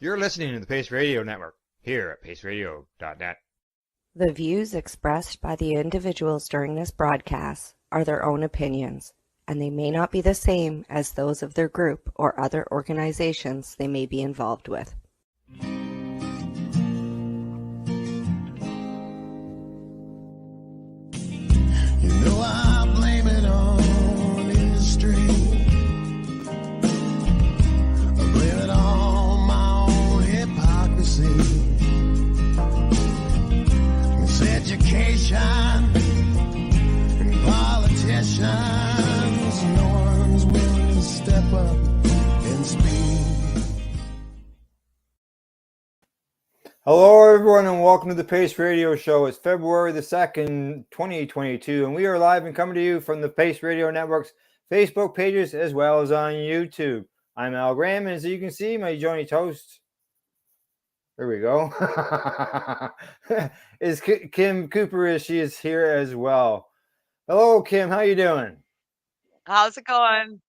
You're listening to the Pace Radio Network here at paceradio.net. The views expressed by the individuals during this broadcast are their own opinions, and they may not be the same as those of their group or other organizations they may be involved with. You know I blame it on industry. I blame it on my own hypocrisy. It's education and politicians. No one's willing to step up and speak. Hello, everyone, and welcome to the Pace Radio Show. It's February the 2nd, 2022, and we are live and coming to you from the Pace Radio Network's Facebook pages as well as on YouTube. I'm Al Graham, and as you can see, my joint host, there we go, is Kim Cooper. She is here as well. Hello, Kim. How you doing? How's it going?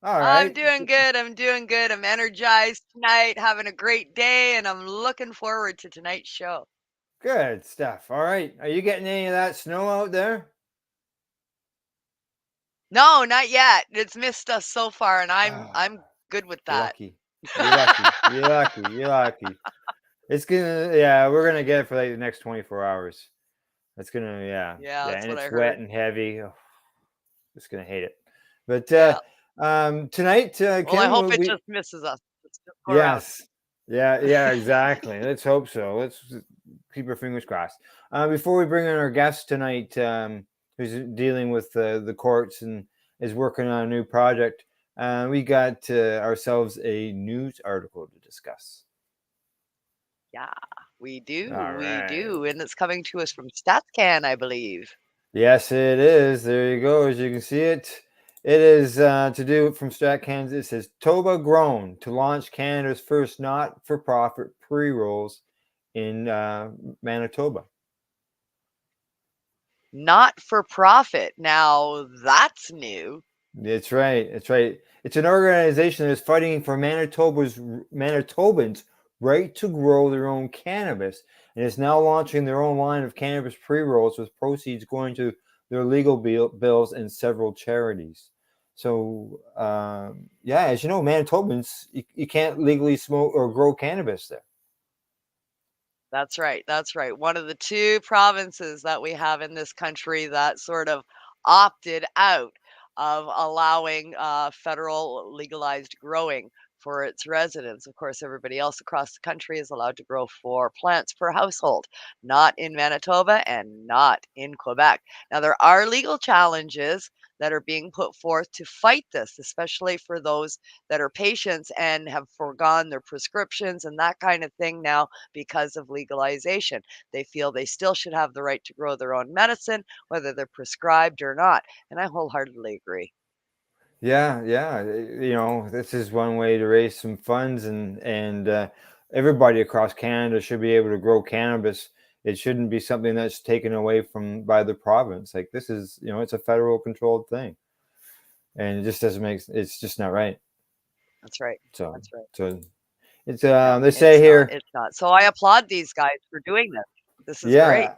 All right. I'm doing good. I'm energized tonight, having a great day, and I'm looking forward to tonight's show. Good stuff. All right. Are you getting any of that snow out there? No, not yet. It's missed us so far, and I'm good with that. You're lucky. It's gonna, we're gonna get it for like the next 24 hours. It's gonna, Yeah, that's and what I it's heard. wet and heavy. Oh, just gonna hate it. But tonight, Kim, Well, I hope it just misses us. It's just go around. yes, yeah, exactly. Let's hope so. Let's keep our fingers crossed. Before we bring in our guest tonight, who's dealing with the courts and is working on a new project, we got ourselves a news article to discuss. Yeah, we do. All We right. do. And it's coming to us from StatsCan, I believe. Yes, it is. There you go. As you can see it, it is to do from StatCan. It says Toba grown to launch Canada's first not-for-profit pre-rolls in Manitoba. Not for profit. Now, that's new. That's right. It's an organization that is fighting for Manitobans' right to grow their own cannabis, and is now launching their own line of cannabis pre-rolls with proceeds going to their legal bills and several charities. So, as you know, Manitobans, you can't legally smoke or grow cannabis there. That's right. One of the two provinces that we have in this country that sort of opted out of allowing federal legalized growing for its residents. Of course, everybody else across the country is allowed to grow 4 plants per household, not in Manitoba and not in Quebec. Now, there are legal challenges that are being put forth to fight this, especially for those that are patients and have foregone their prescriptions and that kind of thing now because of legalization. They feel they still should have the right to grow their own medicine, whether they're prescribed or not. And I wholeheartedly agree. Yeah. You know, this is one way to raise some funds, and everybody across Canada should be able to grow cannabis. It shouldn't be something that's taken away from by the province. Like, this is, it's a federal controlled thing, and it just doesn't make. It's just not right. That's right. So That's right. So it's they say here. It's not. So I applaud these guys for doing this. This is great.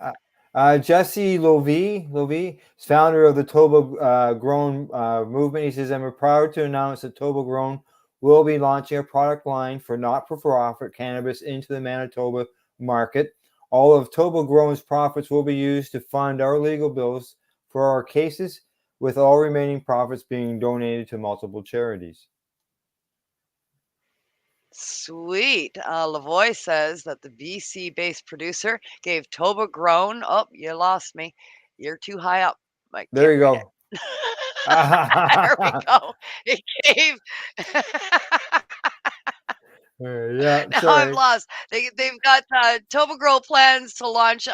Jesse Lovie is founder of the Toba Grown movement. He says, I'm proud to announce that Toba Grown will be launching a product line for not-for-profit cannabis into the Manitoba market. All of Toba Grown's profits will be used to fund our legal bills for our cases, with all remaining profits being donated to multiple charities. Sweet. Lavoie says that the BC-based producer gave Toba Grown. Oh, you lost me. You're too high up. There you go. There we go. It gave. Yeah, now sorry. I'm lost. They've got Toba Grow plans to launch 2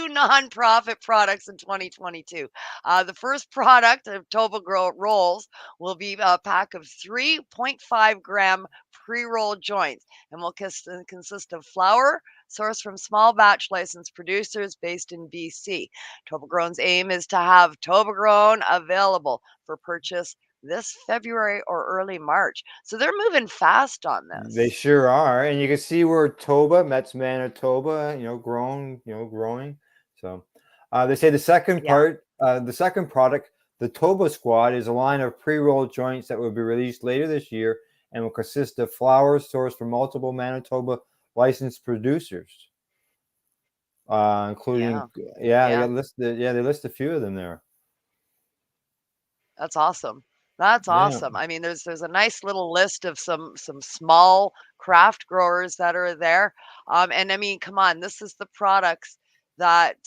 nonprofit products in 2022. The first product of Toba Grow rolls will be a pack of 3.5 gram pre-roll joints and will consist of flower sourced from small batch licensed producers based in BC. Toba Grown's aim is to have Toba Grown available for purchase this February or early March. So they're moving fast on They this. sure are, and you can see where Toba, Met's Manitoba, growing. So they say Yeah, the second product, the Toba Squad, is a line of pre-rolled joints that will be released later this year and will consist of flowers sourced from multiple Manitoba licensed producers, including yeah, yeah. they list a few of them there. That's awesome. That's Yeah, awesome. I mean, there's a nice little list of some small craft growers that are there. And I mean, come on, this is the products that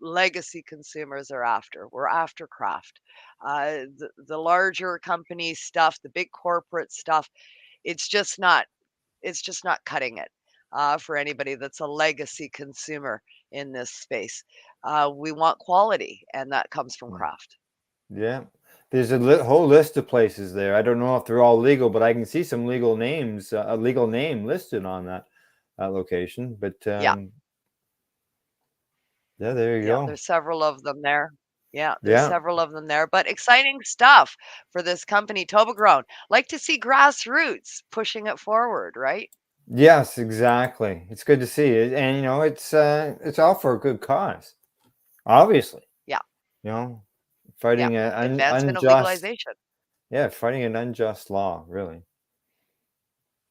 legacy consumers are after. We're after craft. The larger company stuff, the big corporate stuff, it's just not it's just not cutting it for anybody that's a legacy consumer in this space. We want quality, and that comes from craft. yeah. There's a whole list of places there. I don't know if they're all legal, but I can see some legal names, a legal name listed on that location. But Yeah. yeah, there you Yeah, go. there's several of them there. Yeah, there's Yeah. several of them there, but exciting stuff for this company, Tobagrown. Like to see grassroots pushing it forward, right? Yes, exactly. It's good to see it, and it's all for a good cause. Obviously, Yeah, you know, yeah. fighting an Advancement of unjust, legalization. yeah, fighting an unjust law, really.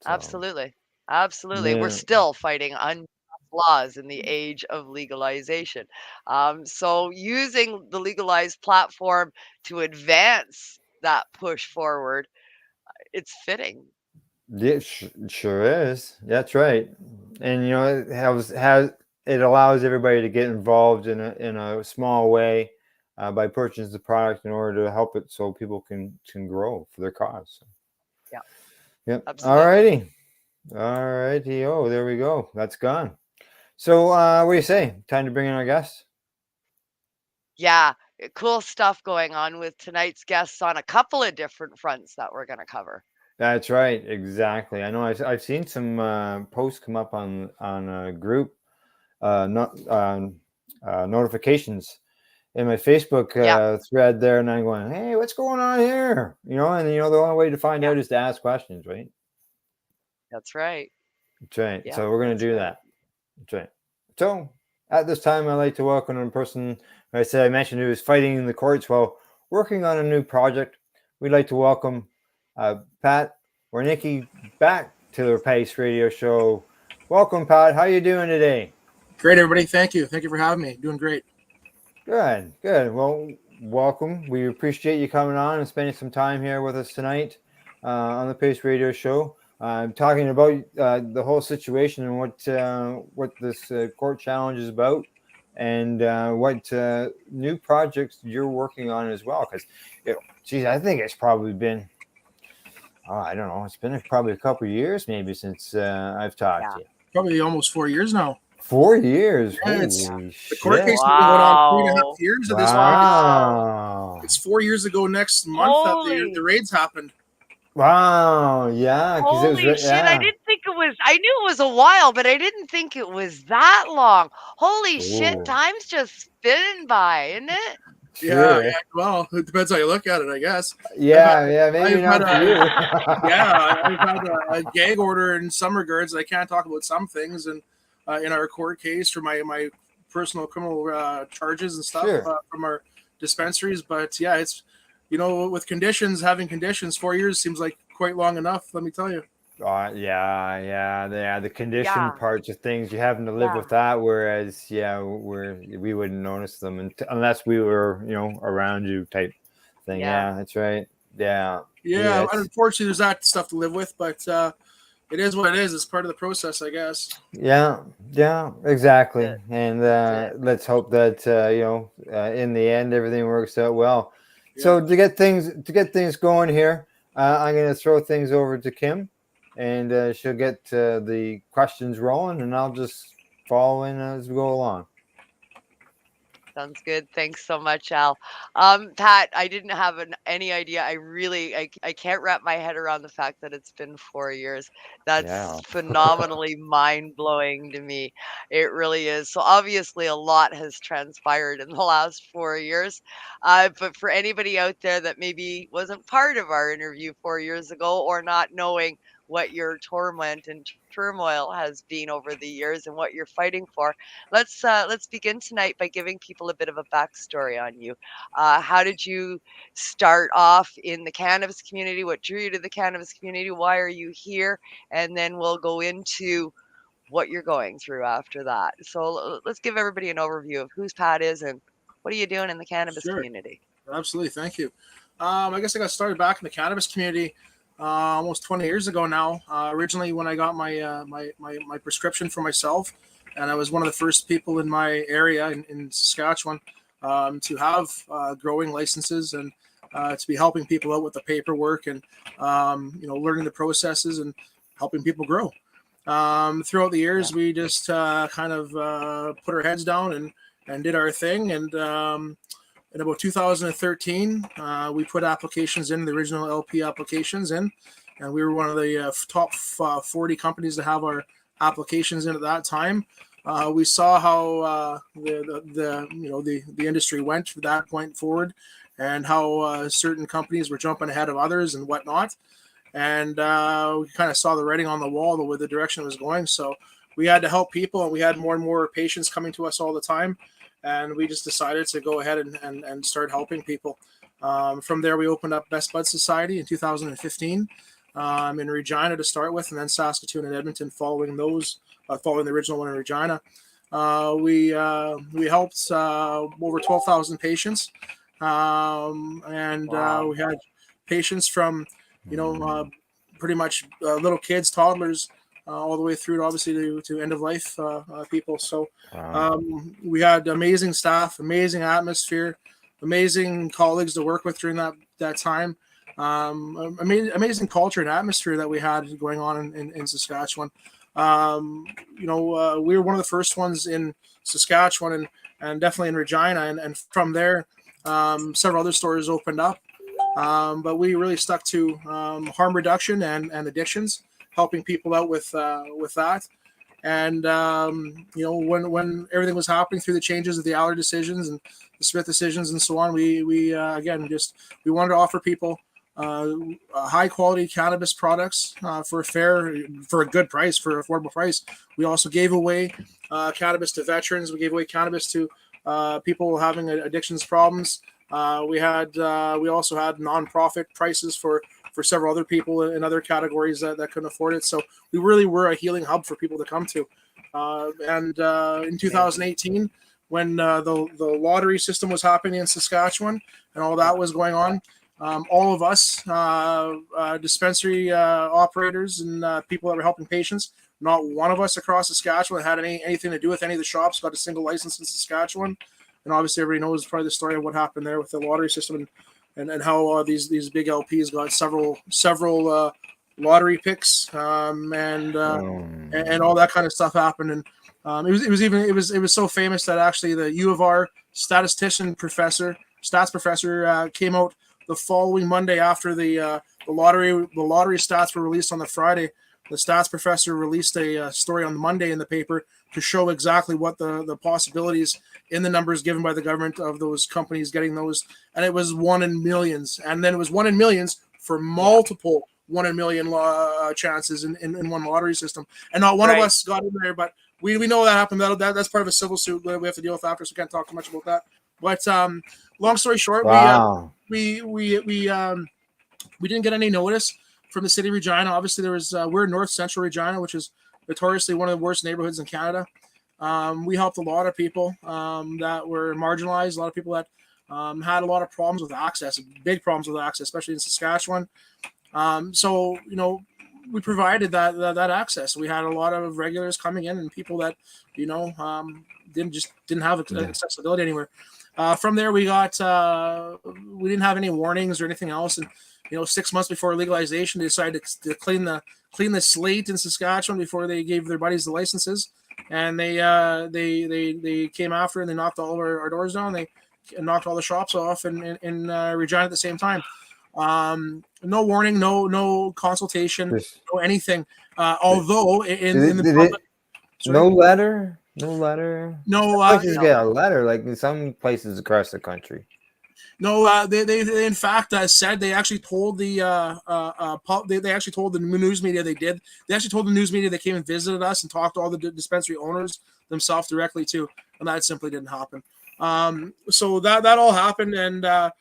So Absolutely. Absolutely. We're yeah, still fighting unjust laws in the age of legalization. So using the legalized platform to advance that push forward, it's fitting. yeah, sure is. That's right. And it has it allows everybody to get involved in a small way by purchasing the product in order to help it so people can grow for their cause. Yeah, Yep. All absolutely. righty. All righty. Oh, there we go. That's gone. So, what do you say? Time to bring in our guest? Yeah, cool stuff going on with tonight's guests on a couple of different fronts that we're going to cover. That's right. Exactly. I know. I've seen some posts come up on a group not notifications in my Facebook Yeah, thread there, and I'm going, "Hey, what's going on here?" And the only way to find yeah, out is to ask questions, right? that's right. That's right. Yeah, So we're going to that's do right. that. That's right. So at this time, I'd like to welcome a person I mentioned who is fighting in the courts while working on a new project. We'd like to welcome Pat Warnecke back to the Pace Radio Show. Welcome, Pat. How you doing today? Great, everybody. Thank you. Thank you for having me. Doing great. Good, good. Well, welcome. We appreciate you coming on and spending some time here with us tonight on the Pace Radio Show. I'm talking about the whole situation and what this court challenge is about, and what new projects you're working on as well. Because, geez, I think it's probably been, I don't know, it's been probably a couple of years maybe since I've talked Yeah. to you. Probably almost 4 years now. 4 years. Yeah, it's Holy the court shit! case has been going on 3.5 Wow. years at this point. Wow. It's 4 years ago next month that the Holy, raids happened. Wow, yeah, because it was holy shit. I yeah. didn't think it was, I knew it was a while, but I didn't think it was that long. Holy shit. Oh, Time's just spinning by, isn't it? Yeah, sure. yeah. Well, it depends how you look at it, I guess. Yeah, maybe I've had not for you. I've had a gag order in some regards. I can't talk about some things, and in our court case for my personal criminal charges and stuff Sure. from our dispensaries. But yeah, it's with having conditions, 4 years seems like quite long enough. Let me tell you. Yeah. The condition Yeah, parts of things you having to live yeah, with that, whereas we wouldn't notice them unless we were around you type thing. yeah. Yeah, that's right. Yeah, Yeah, it's unfortunately, there's that stuff to live with, but it is what it is. It's part of the process, I guess. yeah, exactly. It, And that's it. let's hope that in the end everything works out well. Yeah. So to get things going here, I'm going to throw things over to Kim, and she'll get the questions rolling, and I'll just follow in as we go along. Sounds good. Thanks so much, Al. Pat, I didn't have any idea. I can't wrap my head around the fact that it's been 4 years. That's Yeah. phenomenally mind-blowing to me. It really is. So obviously a lot has transpired in the last 4 years. But for anybody out there that maybe wasn't part of our interview 4 years ago, or not knowing what your torment and turmoil has been over the years and what you're fighting for, let's begin tonight by giving people a bit of a backstory on you. How did you start off in the cannabis community? What drew you to the cannabis community? Why are you here? And then we'll go into what you're going through after that. So let's give everybody an overview of who's Pat is and what are you doing in the cannabis Sure. community? Absolutely. Thank you. I guess I got started back in the cannabis community almost 20 years ago now. Originally, when I got my prescription for myself, and I was one of the first people in my area in Saskatchewan to have growing licenses and to be helping people out with the paperwork and learning the processes and helping people grow. Throughout the years, we just kind of put our heads down and did our thing. And in about 2013, we put applications in, the original LP applications in, and we were one of the top 40 companies to have our applications in at that time. We saw how the industry went from that point forward, and how certain companies were jumping ahead of others and whatnot. And we kind of saw the writing on the wall, the way the direction was going. So we had to help people, and we had more and more patients coming to us all the time. And we just decided to go ahead and start helping people. From there, we opened up Best Bud Society in 2015 in Regina to start with, and then Saskatoon and Edmonton following those, following the original one in Regina. We helped over 12,000 patients, and Wow. we had patients from pretty much little kids, toddlers, all the way through, obviously, to end of life people. So Wow. we had amazing staff, amazing atmosphere, amazing colleagues to work with during that time. Amazing culture and atmosphere that we had going on in Saskatchewan. We were one of the first ones in Saskatchewan and definitely in Regina, and from there, several other stores opened up. But we really stuck to harm reduction and addictions, helping people out with that. And when everything was happening through the changes of the Aller decisions and the Smith decisions and so on, we wanted to offer people high quality cannabis products for a good price, for an affordable price. We also gave away cannabis to veterans. We gave away cannabis to people having addictions problems. We also had nonprofit prices for several other people in other categories that couldn't afford it. So we really were a healing hub for people to come to. In 2018, when the lottery system was happening in Saskatchewan and all that was going on, all of us dispensary operators and people that were helping patients, not one of us across Saskatchewan had anything to do with any of the shops got a single license in Saskatchewan. And obviously everybody knows probably the story of what happened there with the lottery system and how these big LPs got several lottery picks and all that kind of stuff happened. And it was so famous that actually the U of R stats professor came out the following Monday after the lottery stats were released on the Friday. The stats professor released a story on Monday in the paper to show exactly what the possibilities in the numbers given by the government of those companies getting those. And it was 1 in millions. And then it was 1 in millions for multiple 1 in million chances in one lottery system. And not one of us got in there, but we know that happened. That's part of a civil suit that we have to deal with after, so we can't talk too much about that. But long story short, Wow. we didn't get any notice from the city of Regina. Obviously, we're in North Central Regina, which is notoriously one of the worst neighborhoods in Canada. We helped a lot of people that were marginalized, a lot of people that had a lot of problems with access, big problems with access, especially in Saskatchewan. So we provided that access. We had a lot of regulars coming in and people that didn't have accessibility anywhere. From there, we didn't have any warnings or anything else, and 6 months before legalization, they decided to clean the slate in Saskatchewan before they gave their buddies the licenses. and they came after and they knocked all of our doors down. They knocked all the shops off in Regina at the same time. No warning, no consultation, Just- no anything. Although in the did public, no letter, no letter. no, Some places no. get a letter, like in some places across the country. no, they in fact said they actually told the they actually told the news media they actually told the news media they came and visited us and talked to all the dispensary owners themselves directly too, and that simply didn't happen. So that all happened, and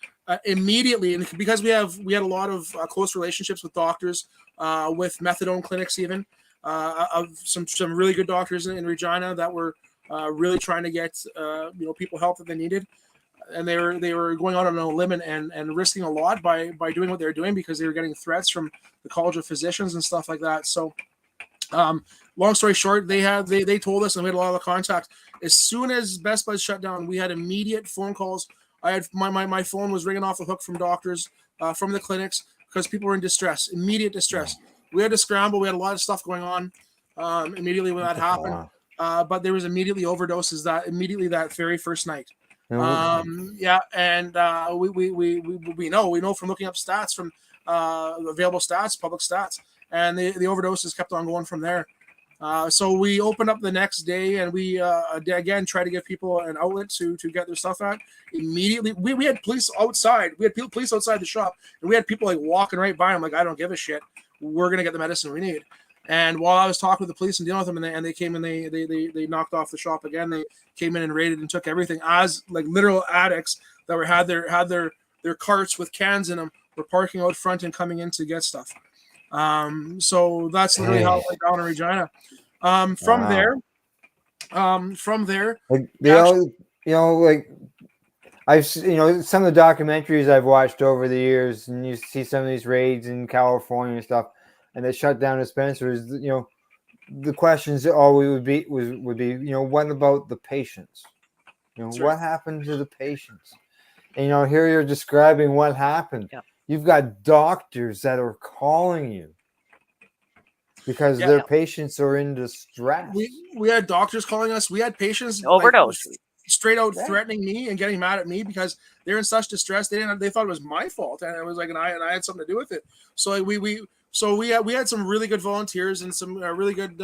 immediately, and because we had a lot of close relationships with doctors, with methadone clinics, even of some really good doctors in Regina that were really trying to get people help that they needed, and they were going out on a limb and risking a lot by doing what they were doing because they were getting threats from the College of Physicians and stuff like that. So, long story short, they told us, and we had a lot of contact. As soon as Best Buds shut down, we had immediate phone calls. I had my phone was ringing off the hook from doctors, from the clinics, because people were in distress, immediate distress. We had to scramble. We had a lot of stuff going on immediately when that happened. But there was immediately overdoses that very first night. Yeah, and we know from looking up stats, from available stats, public stats, and the overdoses kept on going from there. So we opened up the next day, and we again tried to give people an outlet to get their stuff at. Immediately, we had police outside. We had police outside the shop, and we had people like walking right by them, like, I don't give a shit. We're gonna get the medicine we need. And while I was talking with the police and dealing with them, and they came and they knocked off the shop again. They came in and raided and took everything, as like literal addicts that had their carts with cans in them were parking out front and coming in to get stuff. So that's literally how it went down in Regina. From there, like they all, like I've some of the documentaries I've watched over the years, and you see some of these raids in California and stuff, and they shut down dispensaries. The questions always would be, what about the patients? What happened to the patients? And here you're describing what happened. Yeah. You've got doctors that are calling you because their patients are in distress. We had doctors calling us. We had patients Overdose. straight out threatening me and getting mad at me because they're in such distress. They thought it was my fault, and it was like, and I had something to do with it. So we had some really good volunteers and some really good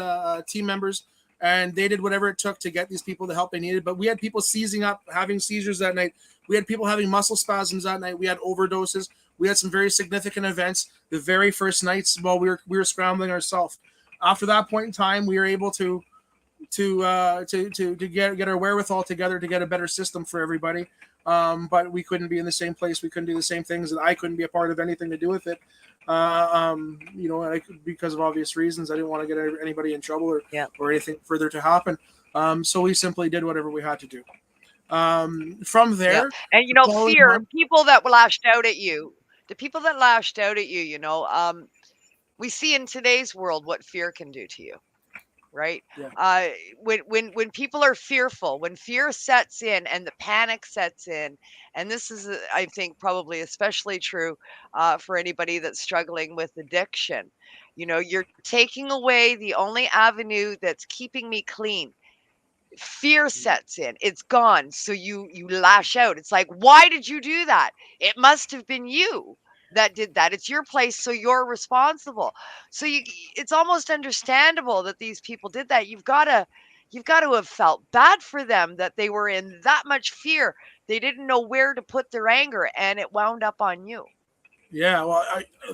team members, and they did whatever it took to get these people the help they needed. But we had people seizing up, having seizures that night. We had people having muscle spasms that night. We had overdoses. We had some very significant events the very first nights while we were scrambling ourselves. After that point in time, we were able to get our wherewithal together to get a better system for everybody. But we couldn't be in the same place. We couldn't do the same things, and I couldn't be a part of anything to do with it. Because of obvious reasons, I didn't want to get anybody in trouble or anything further to happen. So we simply did whatever we had to do. From there, and fear, people that lashed out at you, the people that lashed out at you, we see in today's world what fear can do to you. Right. Yeah. When people are fearful, when fear sets in and the panic sets in, and this is, I think, probably especially true for anybody that's struggling with addiction. You're taking away the only avenue that's keeping me clean. Fear sets in. It's gone. So you lash out. It's like, why did you do that? It must have been you that did that. It's your place, so you're responsible. So it's almost understandable that these people did that. You've got to have felt bad for them that they were in that much fear. They didn't know where to put their anger, and it wound up on you. Yeah, well,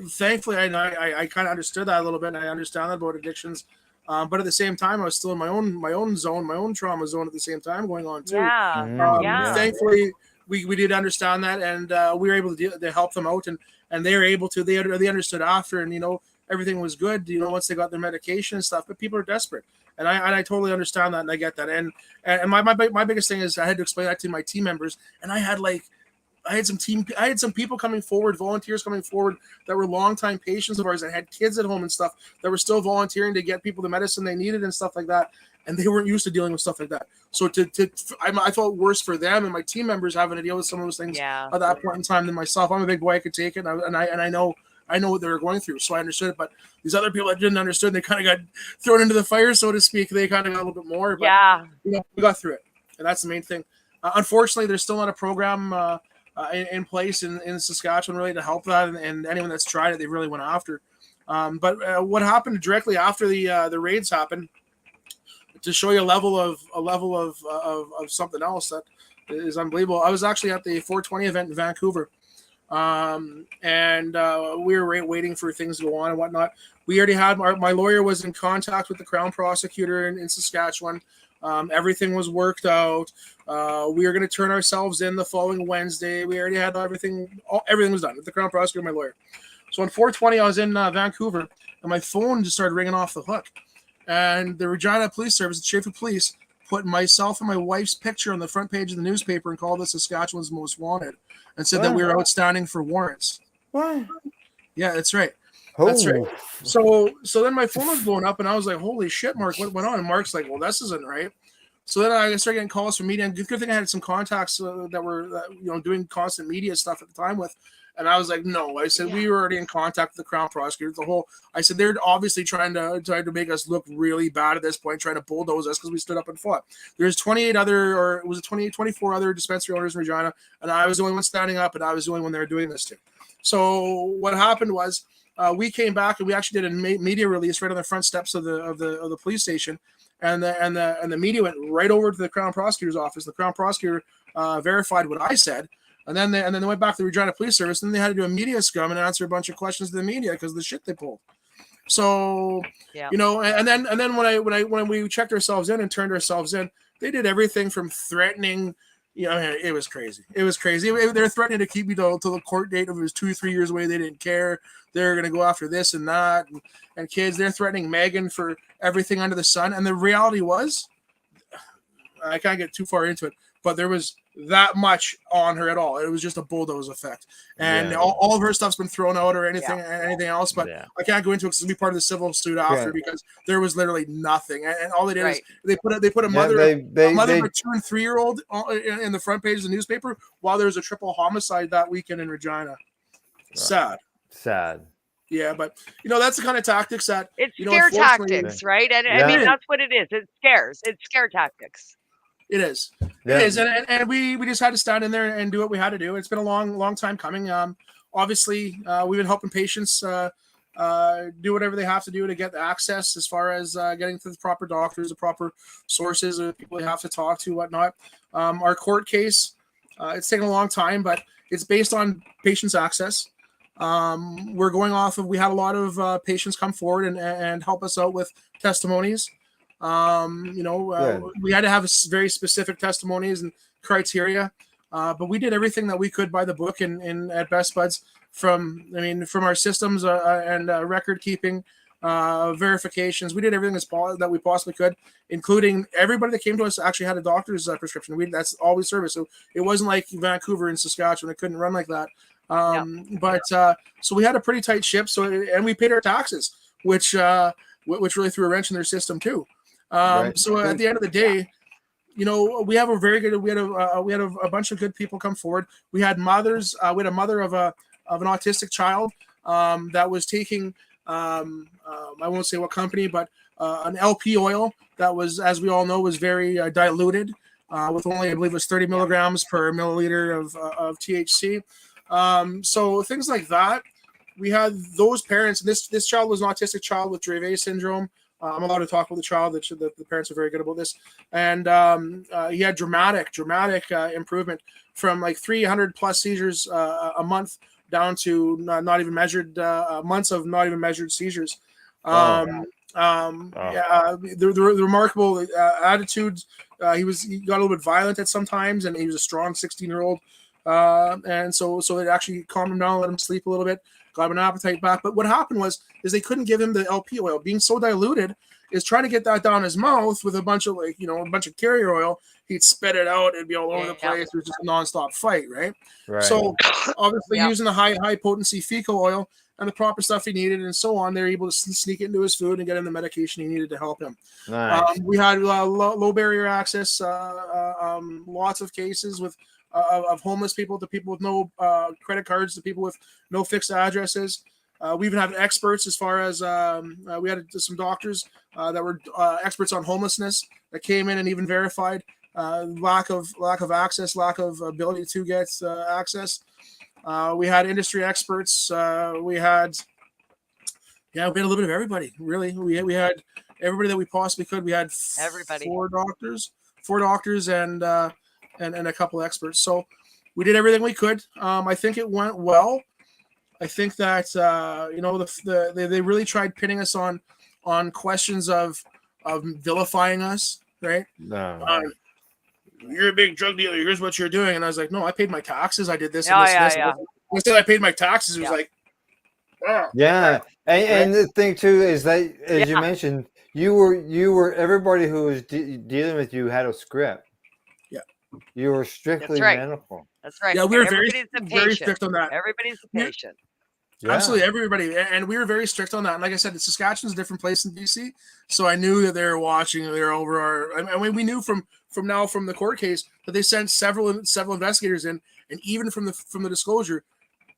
thankfully I kind of understood that a little bit, and I understand that about addictions. But at the same time, I was still in my own zone, my own trauma zone at the same time going on too. Yeah. Thankfully, we did understand that, and we were able to help them out, and they were able to. They understood after, and everything was good. Once they got their medication and stuff. But people are desperate, and I totally understand that, and I get that. And my biggest thing is I had to explain that to my team members, and I had some people coming forward, volunteers coming forward that were longtime patients of ours that had kids at home and stuff that were still volunteering to get people the medicine they needed and stuff like that. And they weren't used to dealing with stuff like that. So I felt worse for them and my team members having to deal with some of those things at that point in time than myself. I'm a big boy, I could take it. And I know I know what they were going through, so I understood it. But these other people that didn't understand, they kind of got thrown into the fire, so to speak. They kind of got a little bit more, but Yeah. we got through it, and that's the main thing. Unfortunately, there's still not a program in place in Saskatchewan really to help that, and anyone that's tried it, they really went after. But what happened directly after the raids happened, to show you a level of something else that is unbelievable. I was actually at the 420 event in Vancouver, and we were waiting for things to go on and whatnot. We already had my lawyer was in contact with the Crown prosecutor in Saskatchewan. Everything was worked out. We were going to turn ourselves in the following Wednesday. We already had everything. Everything was done with the Crown prosecutor and my lawyer. So on 420, I was in Vancouver, and my phone just started ringing off the hook. And the Regina Police Service, the chief of police, put myself and my wife's picture on the front page of the newspaper and called us Saskatchewan's most wanted, and said that we were outstanding for warrants. What? Yeah, that's right. Oh. That's right. So then my phone was blowing up, and I was like, "Holy shit, Mark! What went on?" And Mark's like, "Well, this isn't right." So then I started getting calls from media, and good thing I had some contacts that were doing constant media stuff at the time with. And I was like, no. I said we were already in contact with the Crown prosecutor. I said they're obviously trying to make us look really bad at this point, trying to bulldoze us because we stood up and fought. There's 24 other dispensary owners in Regina, and I was the only one standing up, and I was the only one they were doing this to. So what happened was we came back and we actually did a media release right on the front steps of the police station, and the media went right over to the Crown prosecutor's office. The Crown prosecutor verified what I said. And then they went back to the Regina Police Service. And then they had to do a media scrum and answer a bunch of questions to the media because of the shit they pulled. So, and then when we checked ourselves in and turned ourselves in, they did everything from threatening. It was crazy. It was crazy. They're threatening to keep me till the court date. If it was 2 or 3 years away, they didn't care. They're going to go after this and that. And kids, they're threatening Megan for everything under the sun. And the reality was, I can't get too far into it, but there was that much on her at all. It was just a bulldoze effect, and all of her stuff's been thrown out or anything else. But I can't go into it because it'll be part of the civil suit after because there was literally nothing. And all they did is they put a mother of a 2 and 3 year old in the front page of the newspaper while there was a triple homicide that weekend in Regina. Sad. Yeah, but that's the kind of tactics that it's scare tactics, right? And I mean that's what it is. It's scare tactics. It is. It is. And we just had to stand in there and do what we had to do. It's been a long time coming. Obviously, we've been helping patients do whatever they have to do to get the access as far as getting to the proper doctors, the proper sources, the people they have to talk to, whatnot. Our court case, it's taken a long time, but it's based on patients' access. We're going off of, we had a lot of patients come forward and help us out with testimonies. We had to have very specific testimonies and criteria, but we did everything that we could by the book and at Best Buds from our systems and record keeping, verifications. We did everything that we possibly could, including everybody that came to us actually had a doctor's prescription. That's all we service. So it wasn't like Vancouver and Saskatchewan. It couldn't run like that. But so we had a pretty tight ship. And we paid our taxes, which really threw a wrench in their system too. So at the end of the day, we have a very good. We had a bunch of good people come forward. We had mothers. We had a mother of an autistic child that was taking. I won't say what company, but an LP oil that was, as we all know, was very diluted with only, I believe, it was 30 milligrams per milliliter of THC. So things like that. We had those parents. This child was an autistic child with Dravet syndrome. I'm allowed to talk with the child. The parents are very good about this. And he had dramatic improvement from like 300 plus seizures a month down to not even measured months of not even measured seizures. The remarkable attitudes. He got a little bit violent at sometimes, and he was a strong 16-year-old. And so it actually calmed him down, let him sleep a little bit, got him an appetite back. But what happened is they couldn't give him the LP oil. Being so diluted, is trying to get that down his mouth with a bunch of carrier oil. He'd spit it out. It'd be all over the place. It was just a nonstop fight, right? So obviously using the high potency fecal oil and the proper stuff he needed and so on, they're able to sneak it into his food and get him the medication he needed to help him. Nice. We had low barrier access, lots of cases of homeless people to people with no credit cards to people with no fixed addresses. We even have experts as far as we had some doctors that were experts on homelessness that came in and even verified lack of access, lack of ability to get access. We had industry experts. We had a little bit of everybody. Really, we had everybody that we possibly could. We had Everybody. four doctors, and a couple experts. So we did everything we could. I think it went well. I think that they really tried pinning us on questions of vilifying us, right? No. You're a big drug dealer. Here's what you're doing, and I was like, no, I paid my taxes. I did this. Yeah, and this, yeah, and this. yeah. Instead, I paid my taxes. It was like, oh, Yeah, and the thing too is that, as you Yeah. mentioned, you were everybody who was dealing with you had a script. Yeah. You were strictly That's right. medical. That's right. Yeah, we were Everybody's a very patient. strict on that. Everybody's a patient. Yeah. Absolutely, everybody, and we were very strict on that. And like I said, Saskatchewan's a different place than BC, so I knew that they were watching. They were over our, and we knew from the court case that they sent several investigators in, and even from the disclosure,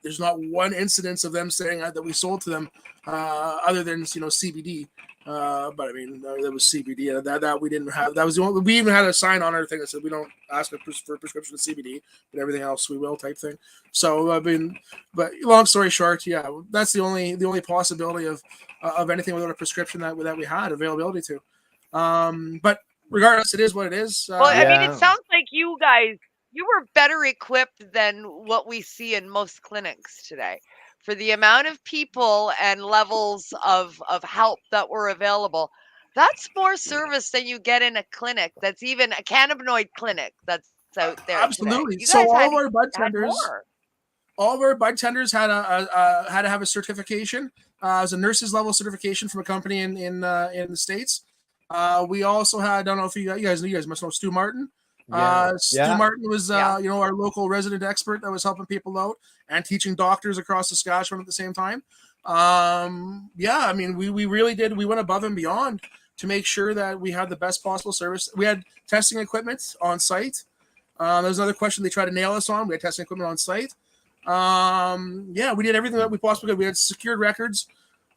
there's not one incidence of them saying that we sold to them, other than CBD. But I mean, there was CBD, and that we didn't have. That was the only. We even had a sign on our thing that said we don't ask for prescription of CBD, but everything else we will, type thing. So I mean, but long story short, yeah, that's the only possibility of anything without a prescription that we had availability to. But regardless, it is what it is. Well, I mean, Yeah. it sounds like you guys, you were better equipped than what we see in most clinics today for the amount of people and levels of help that were available. That's more service than you get in a clinic. That's even a cannabinoid clinic that's out there. Absolutely. Today. You So guys all of our bud had tenders, more. all of our bud tenders had had to have a certification. It was a nurse's level certification from a company in the States. We also had, I don't know if you guys must know Stu Martin. Stu Martin was our local resident expert that was helping people out and teaching doctors across Saskatchewan at the same time. I mean, we really did. We went above and beyond to make sure that we had the best possible service. We had testing equipment on site. There's another question they tried to nail us on. We had testing equipment on site. We did everything that we possibly could. We had secured records.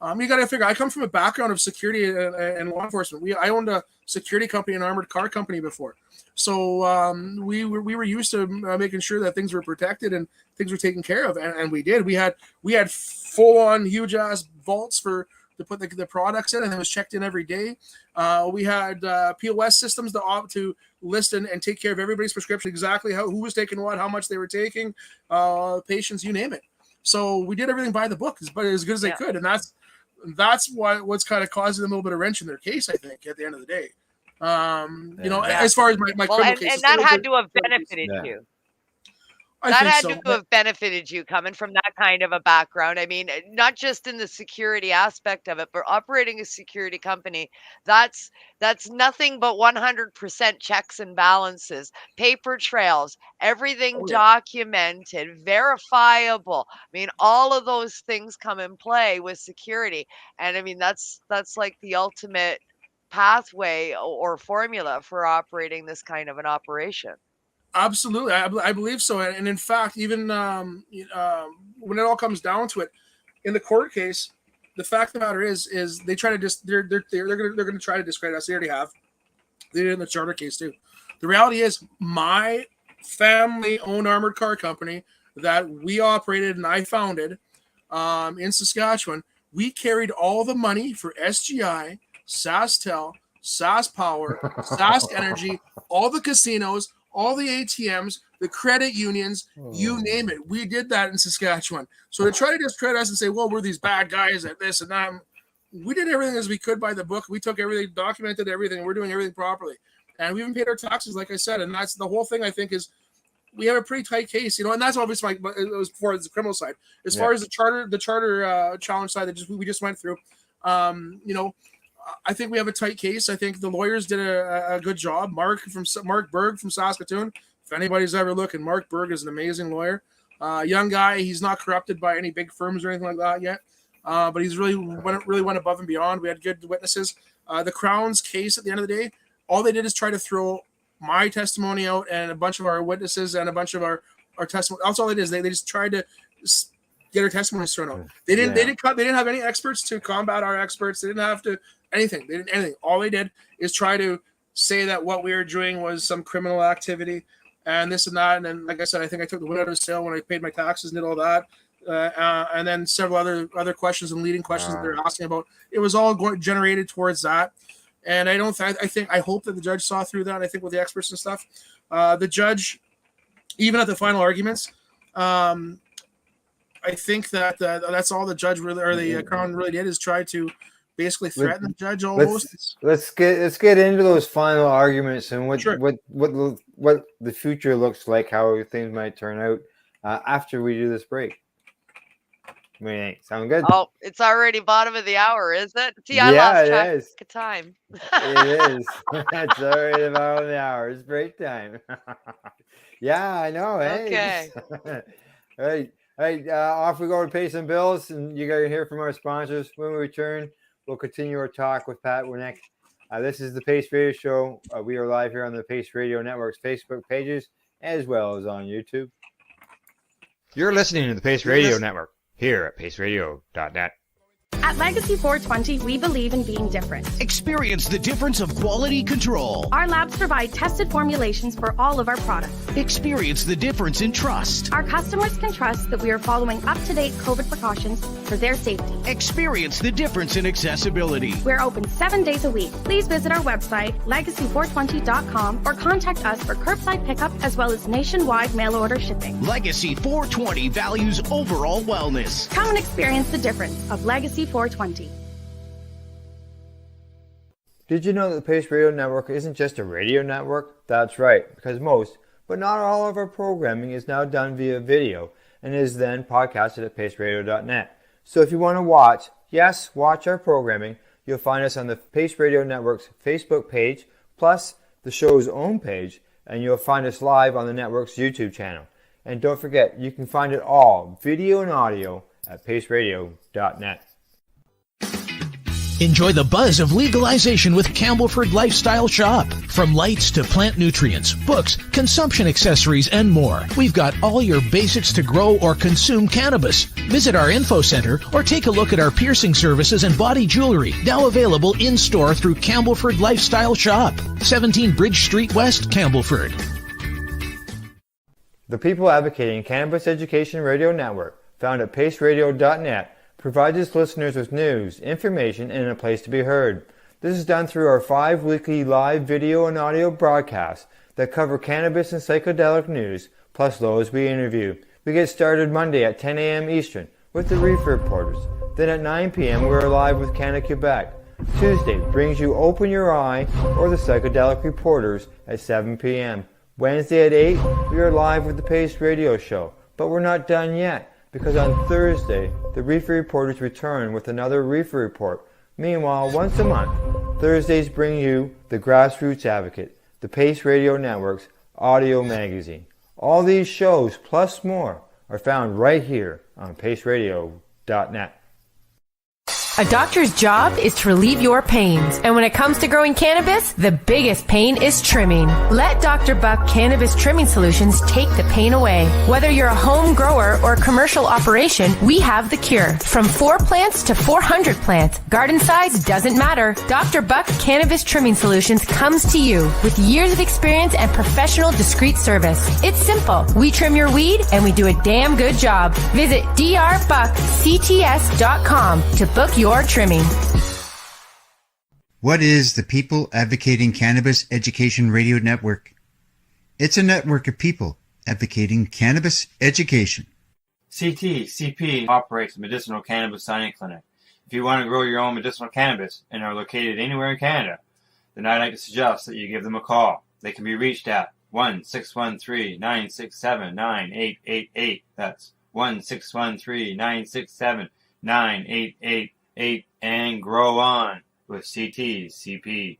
You got to figure, I come from a background of security and law enforcement. I owned a security company, an armored car company before. So we were used to making sure that things were protected and things were taken care of. And we did. We had full on huge ass vaults to put the products in, and it was checked in every day. We had POS systems to list and take care of everybody's prescription, exactly who was taking what, how much they were taking, patients, you name it. So we did everything by the book, but as good as they could. And that's what's kind of causing them a little bit of wrench in their case, I think, at the end of the day. As far as my criminal case, and that had to have benefited you. That had to have benefited you coming from that kind of a background. I mean, not just in the security aspect of it, but operating a security company, that's nothing but 100% checks and balances, paper trails, everything documented, verifiable. I mean, all of those things come in play with security. And I mean, that's like the ultimate pathway or formula for operating this kind of an operation. Absolutely, I believe so, and in fact, even when it all comes down to it, in the court case, the fact of the matter is they try to they're going to try to discredit us. They already have. They did in the charter case too. The reality is, my family-owned armored car company that we operated and I founded in Saskatchewan, we carried all the money for SGI, SaskTel, SaskPower, Sask Energy, all the casinos, all the ATMs, the credit unions, you name it. We did that in Saskatchewan. So to try to discredit us and say, well, we're these bad guys at this and that, we did everything as we could by the book. We took everything, documented everything. We're doing everything properly. And we even paid our taxes, like I said. And that's the whole thing, I think, is we have a pretty tight case, and that's obviously it was for the criminal side. As far as the charter challenge side that we just went through, I think we have a tight case. I think the lawyers did a good job. Mark Berg from Saskatoon. If anybody's ever looking, Mark Berg is an amazing lawyer. Young guy. He's not corrupted by any big firms or anything like that yet. But he's really went above and beyond. We had good witnesses. The Crown's case at the end of the day, all they did is try to throw my testimony out and a bunch of our witnesses and a bunch of our testimony. That's all it is. They just tried to get our testimonies thrown out. They didn't. They didn't have any experts to combat our experts. They didn't have to anything. They didn't anything. All they did is try to say that what we were doing was some criminal activity and this and that. And then, like I said, I think I took the wind out of the sail when I paid my taxes and did all that. And then several other questions and leading questions that they're asking about. It was all generated towards that. And I hope that the judge saw through that. I think with the experts and stuff, the judge, even at the final arguments, I think that that's all the judge really, or the Crown really did, is try to basically threaten the judge almost. Let's get into those final arguments and what the future looks like, how things might turn out after we do this break. I mean, sound good? Oh, it's already bottom of the hour, is it? See, I lost track of time. It is. It's already the bottom of the hour. It's break time. Yeah, I know. Hey. Okay. All right. Off we go to pay some bills, and you got to hear from our sponsors. When we return, we'll continue our talk with Pat Warnecke. This is the Pace Radio Show. We are live here on the Pace Radio Network's Facebook pages, as well as on YouTube. You're listening to the Pace Radio Network here at paceradio.net. At Legacy 420, we believe in being different. Experience the difference of quality control. Our labs provide tested formulations for all of our products. Experience the difference in trust. Our customers can trust that we are following up-to-date COVID precautions for their safety. Experience the difference in accessibility. We're open 7 days a week. Please visit our website, legacy420.com, or contact us for curbside pickup as well as nationwide mail order shipping. Legacy 420 values overall wellness. Come and experience the difference of Legacy 420. Did you know that the Pace Radio Network isn't just a radio network? That's right, because most, but not all of our programming is now done via video and is then podcasted at paceradio.net. So if you want to watch our programming, you'll find us on the Pace Radio Network's Facebook page, plus the show's own page, and you'll find us live on the network's YouTube channel. And don't forget, you can find it all, video and audio, at paceradio.net. Enjoy the buzz of legalization with Campbellford Lifestyle Shop. From lights to plant nutrients, books, consumption accessories, and more. We've got all your basics to grow or consume cannabis. Visit our info center or take a look at our piercing services and body jewelry, now available in-store through Campbellford Lifestyle Shop. 17 Bridge Street West, Campbellford. The People Advocating Cannabis Education Radio Network, found at paceradio.net, provides its listeners with news, information, and a place to be heard. This is done through our 5 weekly live video and audio broadcasts that cover cannabis and psychedelic news, plus those we interview. We get started Monday at 10 a.m. Eastern with the Reefer Reporters. Then at 9 p.m. we're live with Canada Quebec. Tuesday brings you Open Your Eye or the Psychedelic Reporters at 7 p.m. Wednesday at 8, we are live with the Pace Radio Show. But we're not done yet, because on Thursday, the Reefer Reporters return with another Reefer Report. Meanwhile, once a month, Thursdays bring you the Grassroots Advocate, the Pace Radio Network's audio magazine. All these shows, plus more, are found right here on paceradio.net. A doctor's job is to relieve your pains. And when it comes to growing cannabis, the biggest pain is trimming. Let Dr. Buck Cannabis Trimming Solutions take the pain away. Whether you're a home grower or a commercial operation, we have the cure. From 4 plants to 400 plants, garden size doesn't matter. Dr. Buck Cannabis Trimming Solutions comes to you with years of experience and professional discreet service. It's simple. We trim your weed and we do a damn good job. Visit drbuckcts.com to book your trimming. What is the People Advocating Cannabis Education Radio Network? It's a network of people advocating cannabis education. CP operates a medicinal cannabis signing clinic. If you want to grow your own medicinal cannabis and are located anywhere in Canada, then I'd like to suggest that you give them a call. They can be reached at 1-613-967-9888. That's 1-613-967-9888. And grow on with CTCP.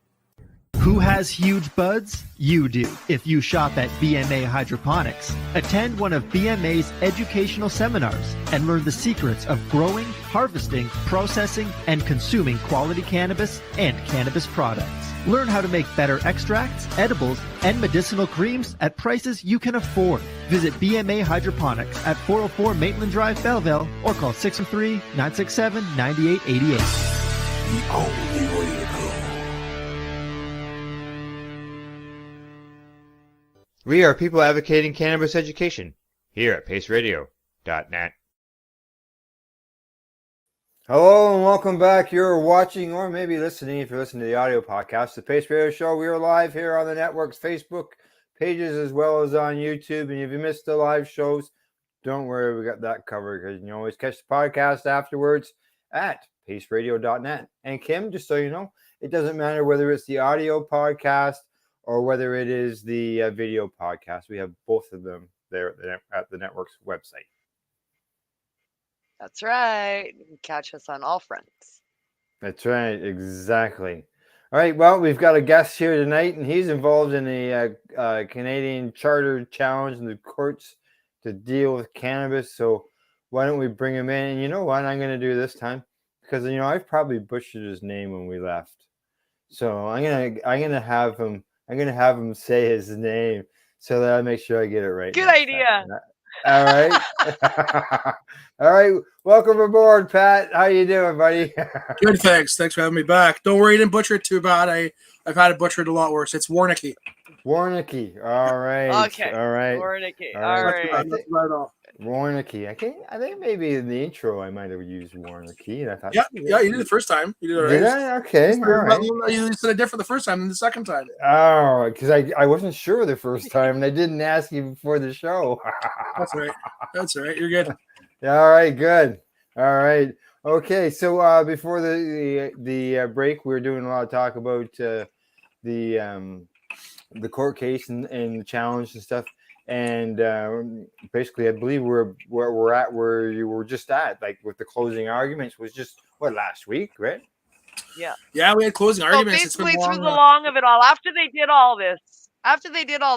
Who has huge buds? You do, if you shop at BMA Hydroponics. Attend one of BMA's educational seminars and learn the secrets of growing, harvesting, processing, and consuming quality cannabis and cannabis products. Learn how to make better extracts, edibles, and medicinal creams at prices you can afford. Visit BMA Hydroponics at 404 Maitland Drive, Belleville, or call 603-967-9888. The only way to go. We are people advocating cannabis education here at paceradio.net. Hello and welcome back. You're watching or maybe listening, if you're listening to the audio podcast, the Pace Radio Show. We are live here on the network's Facebook pages as well as on YouTube. And if you missed the live shows, don't worry, we got that covered because you can always catch the podcast afterwards at paceradio.net. And Kim, just so you know, it doesn't matter whether it's the audio podcast or whether it is the video podcast. We have both of them there at the network's website. That's right. You can catch us on all fronts. That's right. Exactly. All right. Well, we've got a guest here tonight, and he's involved in a Canadian Charter Challenge in the courts to deal with cannabis. So why don't we bring him in? And you know what I'm going to do this time? Because, you know, I've probably butchered his name when we left. So I'm gonna have him say his name so that I make sure I get it right. Good idea. All right. All right. Welcome aboard, Pat. How you doing, buddy? Good, thanks. Thanks for having me back. Don't worry, you didn't butcher it too bad. I've had it butchered a lot worse. It's Warnecke. Warnecke. All right. Okay. All right. Warnecke. All right. Warnecke. I think maybe in the intro I might have used Warnecke. And I thought, yeah, you did it the first time. You did it right. Did I? Okay. All right. You said it different the first time than the second time. Oh, because I wasn't sure the first time and I didn't ask you before the show. That's right. That's all right. You're good. All right. Good. All right. Okay. So before the break, we were doing a lot of talk about the court case and the challenge and stuff. And basically, I believe we're at where you were just at, like with the closing arguments, was just last week, right? Yeah. Yeah, we had closing arguments. Basically, through the long of it all, after they did all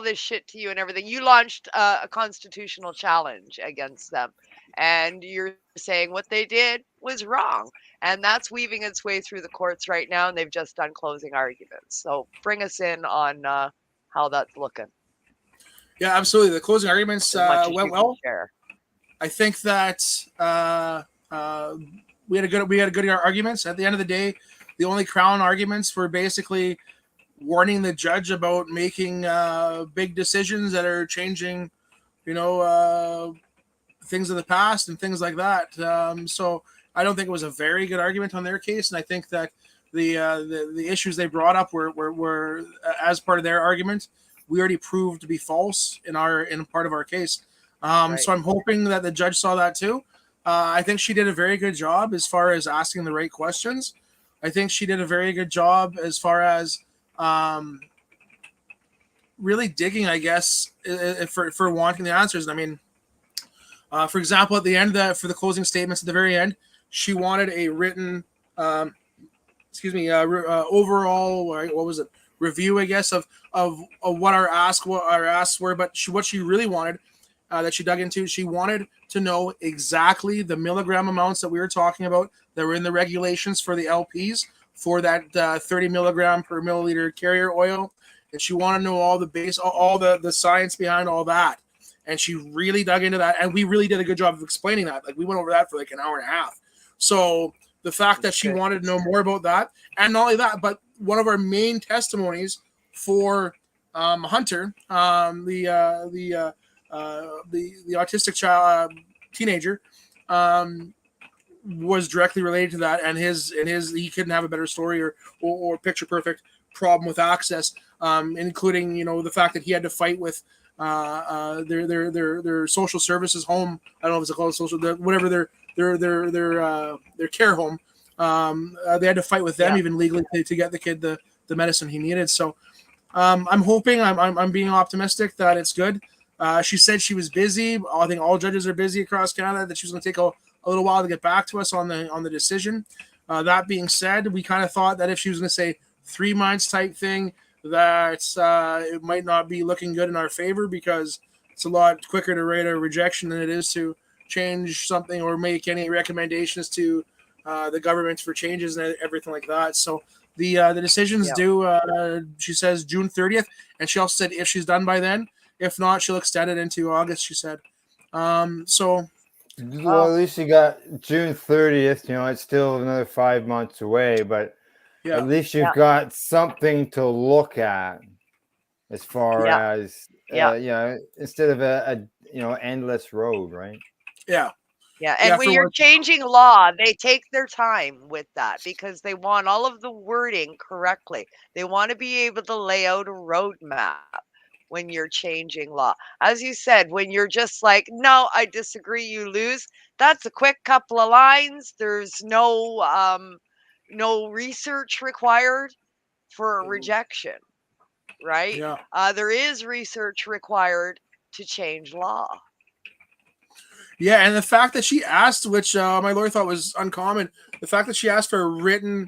this shit to you and everything, you launched a constitutional challenge against them, and you're saying what they did was wrong, and that's weaving its way through the courts right now, and they've just done closing arguments. So bring us in on how that's looking. Yeah, absolutely. The closing arguments went well. I think that we had good arguments. At the end of the day, the only Crown arguments were basically warning the judge about making big decisions that are changing, things of the past and things like that. So I don't think it was a very good argument on their case, and I think that the issues they brought up were as part of their argument. We already proved to be false in part of our case. Right. So I'm hoping that the judge saw that too. I think she did a very good job as far as asking the right questions. I think she did a very good job as far as really digging, I guess, for wanting the answers. I mean, for example, at the end for the closing statements at the very end, she wanted a written, overall, what was it? Review, I guess, of what our asks were, but what she really wanted, that she dug into, she wanted to know exactly the milligram amounts that we were talking about that were in the regulations for the LPs for that 30 milligram per milliliter carrier oil, and she wanted to know all the science behind all that, and she really dug into that, and we really did a good job of explaining that. Like, we went over that for like an hour and a half. So the fact that she wanted to know more about that, and not only that, but one of our main testimonies for Hunter, the autistic child teenager, was directly related to that, and he couldn't have a better story or picture perfect problem with access, including the fact that he had to fight with their social services home. I don't know if it's called social, whatever their care home. They had to fight with them even legally to get the kid the medicine he needed. So I'm hoping, I'm being optimistic that it's good. She said she was busy. I think all judges are busy across Canada, that she was going to take a little while to get back to us on the decision. That being said, we kind of thought that if she was going to say 3 months type thing, that it might not be looking good in our favor, because it's a lot quicker to write a rejection than it is to change something or make any recommendations to the government for changes and everything like that. So the decision's due, she says, June 30th, and she also said if she's done by then. If not, she'll extend it into August, she said. So Well, at least you got June 30th. You know, it's still another 5 months away, but yeah, at least you've got something to look at as far Yeah. as Yeah. you know, instead of a endless road, right? yeah, Yeah, and Yeah, when for you're what- changing law, they take their time with that because they want all of the wording correctly. They want to be able to lay out a roadmap when you're changing law. As you said, when you're just like, no, I disagree, you lose. That's a quick couple of lines. There's no research required for a rejection, right? yeah. There is research required to change law. Yeah, and the fact that she asked, which my lawyer thought was uncommon, the fact that she asked for a written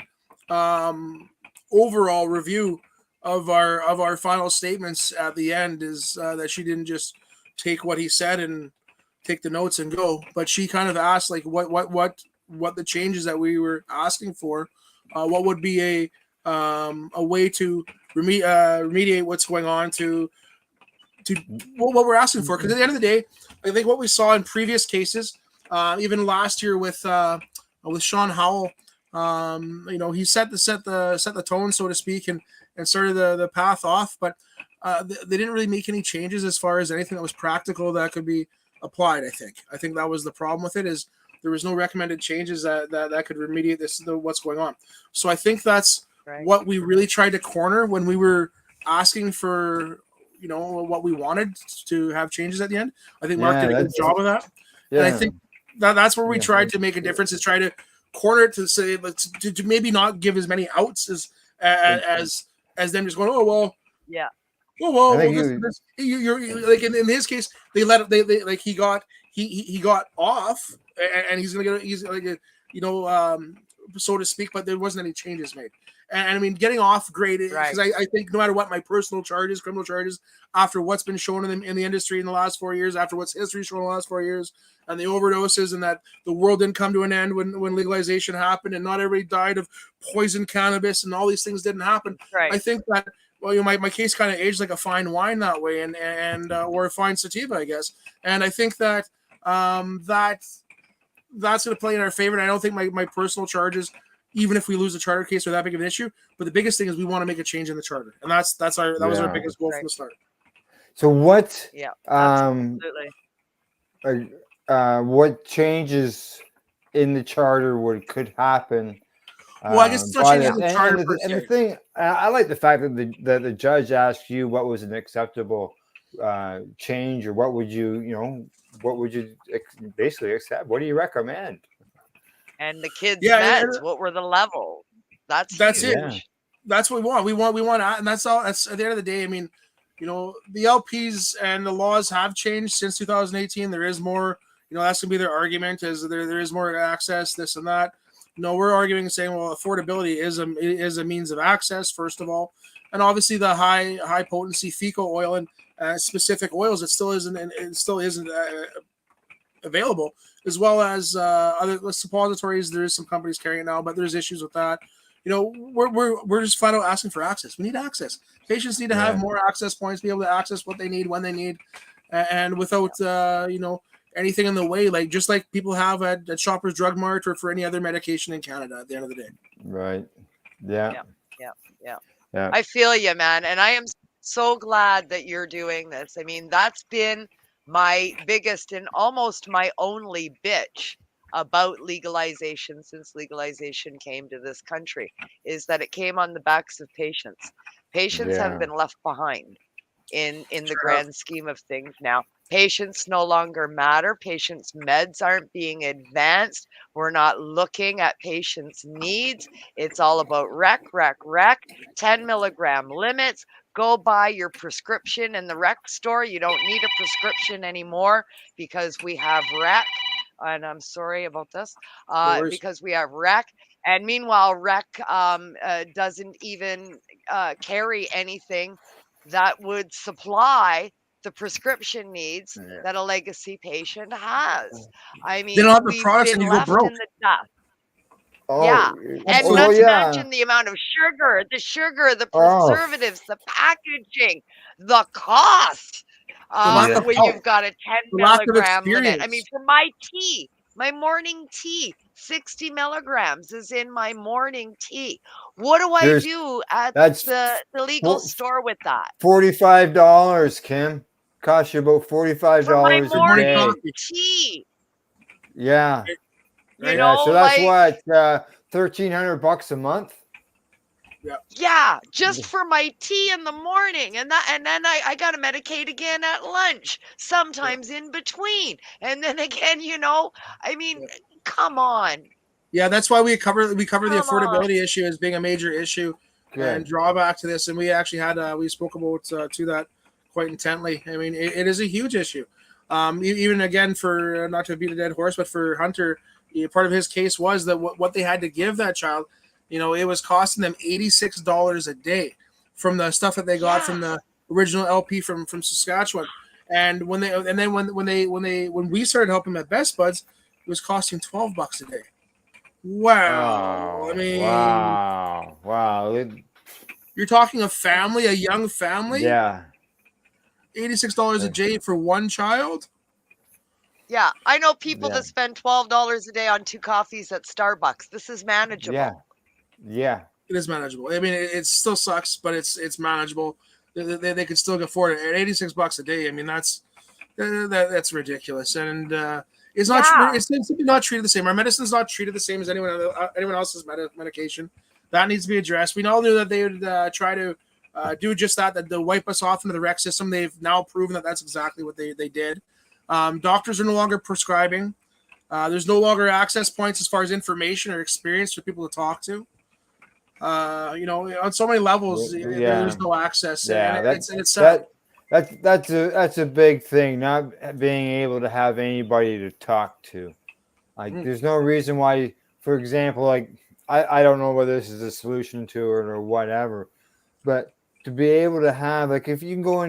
overall review of our final statements at the end is that she didn't just take what he said and take the notes and go, but she kind of asked like what the changes that we were asking for, what would be a way to remediate what's going on to what we're asking for, because at the end of the day, I think what we saw in previous cases, even last year with Sean Howell, he set the tone, so to speak, and started the path off, but they didn't really make any changes as far as anything that was practical that could be applied. I think that was the problem with it, is there was no recommended changes that could remediate what's going on. So I think that's what we really tried to corner when we were asking for what we wanted to have changes at the end. I think Mark did a good job of that. Yeah. And I think that's where we tried to make a difference, is try to corner it to say, to maybe not give as many outs as them just going, oh well, yeah, oh well, you're like in his case, they like he got off, and he's like so to speak, but there wasn't any changes made. And I mean, getting off great, because I think no matter what my personal charges, criminal charges, after what's been shown in the industry in the last 4 years, after what's history shown in the last 4 years, and the overdoses, and that the world didn't come to an end when legalization happened, and not everybody died of poison cannabis, and all these things didn't happen. I think that, well, my case kind of aged like a fine wine that way, and or a fine sativa, I guess. And I think that that's going to play in our favor. And I don't think my personal charges, even if we lose the charter case, are that big of an issue. But the biggest thing is we want to make a change in the charter, and that was our biggest goal from the start. So what? Yeah, absolutely. What changes in the charter could happen? Well, I guess it's not changing the charter per se. And the thing, I like the fact that the judge asked you what was an acceptable change, or what would you basically accept? What do you recommend? And the kids' meds, what were the levels? That's huge. It. Yeah. That's what we want. We want, and that's all. That's at the end of the day. I mean, the LPs and the laws have changed since 2018. There is more. That's gonna be their argument, is there is more access, this and that. We're arguing and saying, well, affordability is a means of access, first of all, and obviously the high potency fecal oil and specific oils, it still isn't available, as well as other suppositories. There is some companies carrying it now, but there's issues with that. We're just flat out asking for access. We need access. Patients need to have more access points, be able to access what they need when they need, and without anything in the way, just like people have at Shoppers Drug Mart or for any other medication in Canada at the end of the day. Right. Yeah. I feel you, man. And I am so glad that you're doing this. I mean, that's been my biggest and almost my only bitch about legalization since legalization came to this country, is that it came on the backs of patients. Patients have been left behind in the grand scheme of things now. Patients no longer matter. Patients' meds aren't being advanced. We're not looking at patients' needs. It's all about rec, 10 milligram limits. Go buy your prescription in the rec store. You don't need a prescription anymore because we have rec. And I'm sorry about this. Because we have rec And meanwhile, rec doesn't even carry anything that would supply the prescription needs that a legacy patient has. I They don't mean, have the we've products been and you go left broke. in the dust. Oh, Yeah. And well, not to yeah. mention the amount of sugar, the Oh, preservatives, the packaging, the cost. The lack of When help, you've got a 10 the lack of milligram limit. I mean, experience. for my tea, my morning tea, 60 milligrams is in my morning tea. What do I there's do at that's the legal store with that? $45, Kim. Costs you about For my $45 a Morning day. morning coffee. tea, Yeah, you Right? yeah. know, So that's like, what $1,300 a month. yeah, just for my tea in the morning. And then I gotta medicate again at lunch, sometimes in between. And then again, I mean, come on. Yeah, that's why we cover the Come on. affordability issue as being a major issue and Good. drawback to this. And we actually had we spoke about to that quite intently. I mean, it is a huge issue. Even again, for not to beat a dead horse, but for Hunter, part of his case was that what they had to give that child, it was costing them $86 a day from the stuff that they got from the original LP from Saskatchewan. And when we started helping them at Best Buds, it was costing $12 a day. Wow. Oh, I mean, wow. you're talking a family, a young family, Yeah. $86 a day for one child. Yeah, I know people Yeah. that spend $12 a day on 2 coffees at Starbucks. This is manageable. Yeah. It is manageable. I mean, it still sucks, but it's manageable. They could still afford it at $86 a day. I mean, that's ridiculous, and it's not. It's simply not treated the same. Our medicine's not treated the same as anyone else's medication. That needs to be addressed. We all knew that they would try to do just that they'll wipe us off into the rec system. They've now proven that that's exactly what they did. Doctors are no longer prescribing. There's no longer access points as far as information or experience for people to talk to. On so many levels, there's no access. Yeah, and it's sad. That's a big thing, not being able to have anybody to talk to. Like, there's no reason why, for example, like, I don't know whether this is a solution to it or whatever, but to be able to have, like, if you can go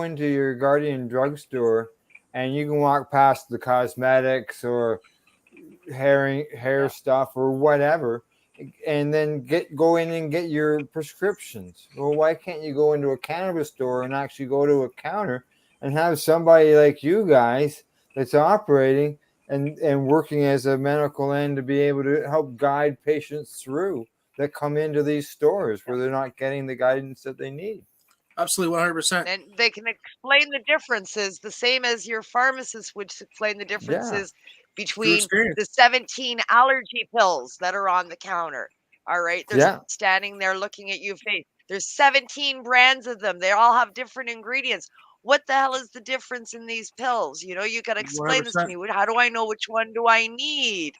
into your Guardian drugstore and you can walk past the cosmetics or hair stuff or whatever, and then go in and get your prescriptions. Well, why can't you go into a cannabis store and actually go to a counter and have somebody like you guys that's operating and working as a medical end to be able to help guide patients through that come into these stores where they're not getting the guidance that they need? Absolutely, 100%. And they can explain the differences the same as your pharmacist would explain the differences between the 17 allergy pills that are on the counter. All right. They're standing there looking at you face. There's 17 brands of them. They all have different ingredients. What the hell is the difference in these pills? You got to explain 100%. This to me. How do I know which one do I need?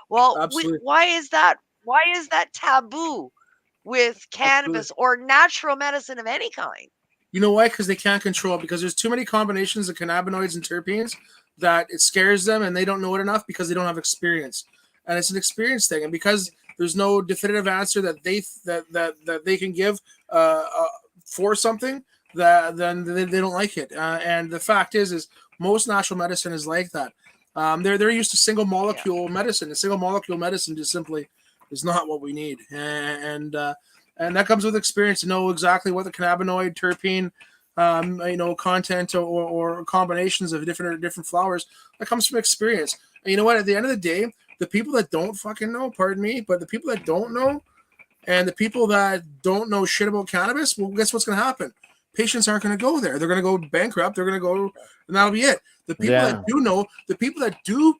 Well, why is that? Why is that taboo with cannabis or natural medicine of any kind? You know why? Because they can't control it, because there's too many combinations of cannabinoids and terpenes that it scares them, and they don't know it enough because they don't have experience. And it's an experience thing. And because there's no definitive answer that they can give for something, then they don't like it. And the fact is most natural medicine is like that. They're used to single molecule medicine. And single molecule medicine just simply is not what we need. And that comes with experience to know exactly what the cannabinoid, terpene, content or combinations of different flowers. That comes from experience. And you know what? At the end of the day, the people that don't fucking know, pardon me, but the people that don't know, and the people that don't know shit about cannabis, well, guess what's going to happen? Patients aren't going to go there. They're going to go bankrupt. They're going to go, and that'll be it. The people that do know, the people that do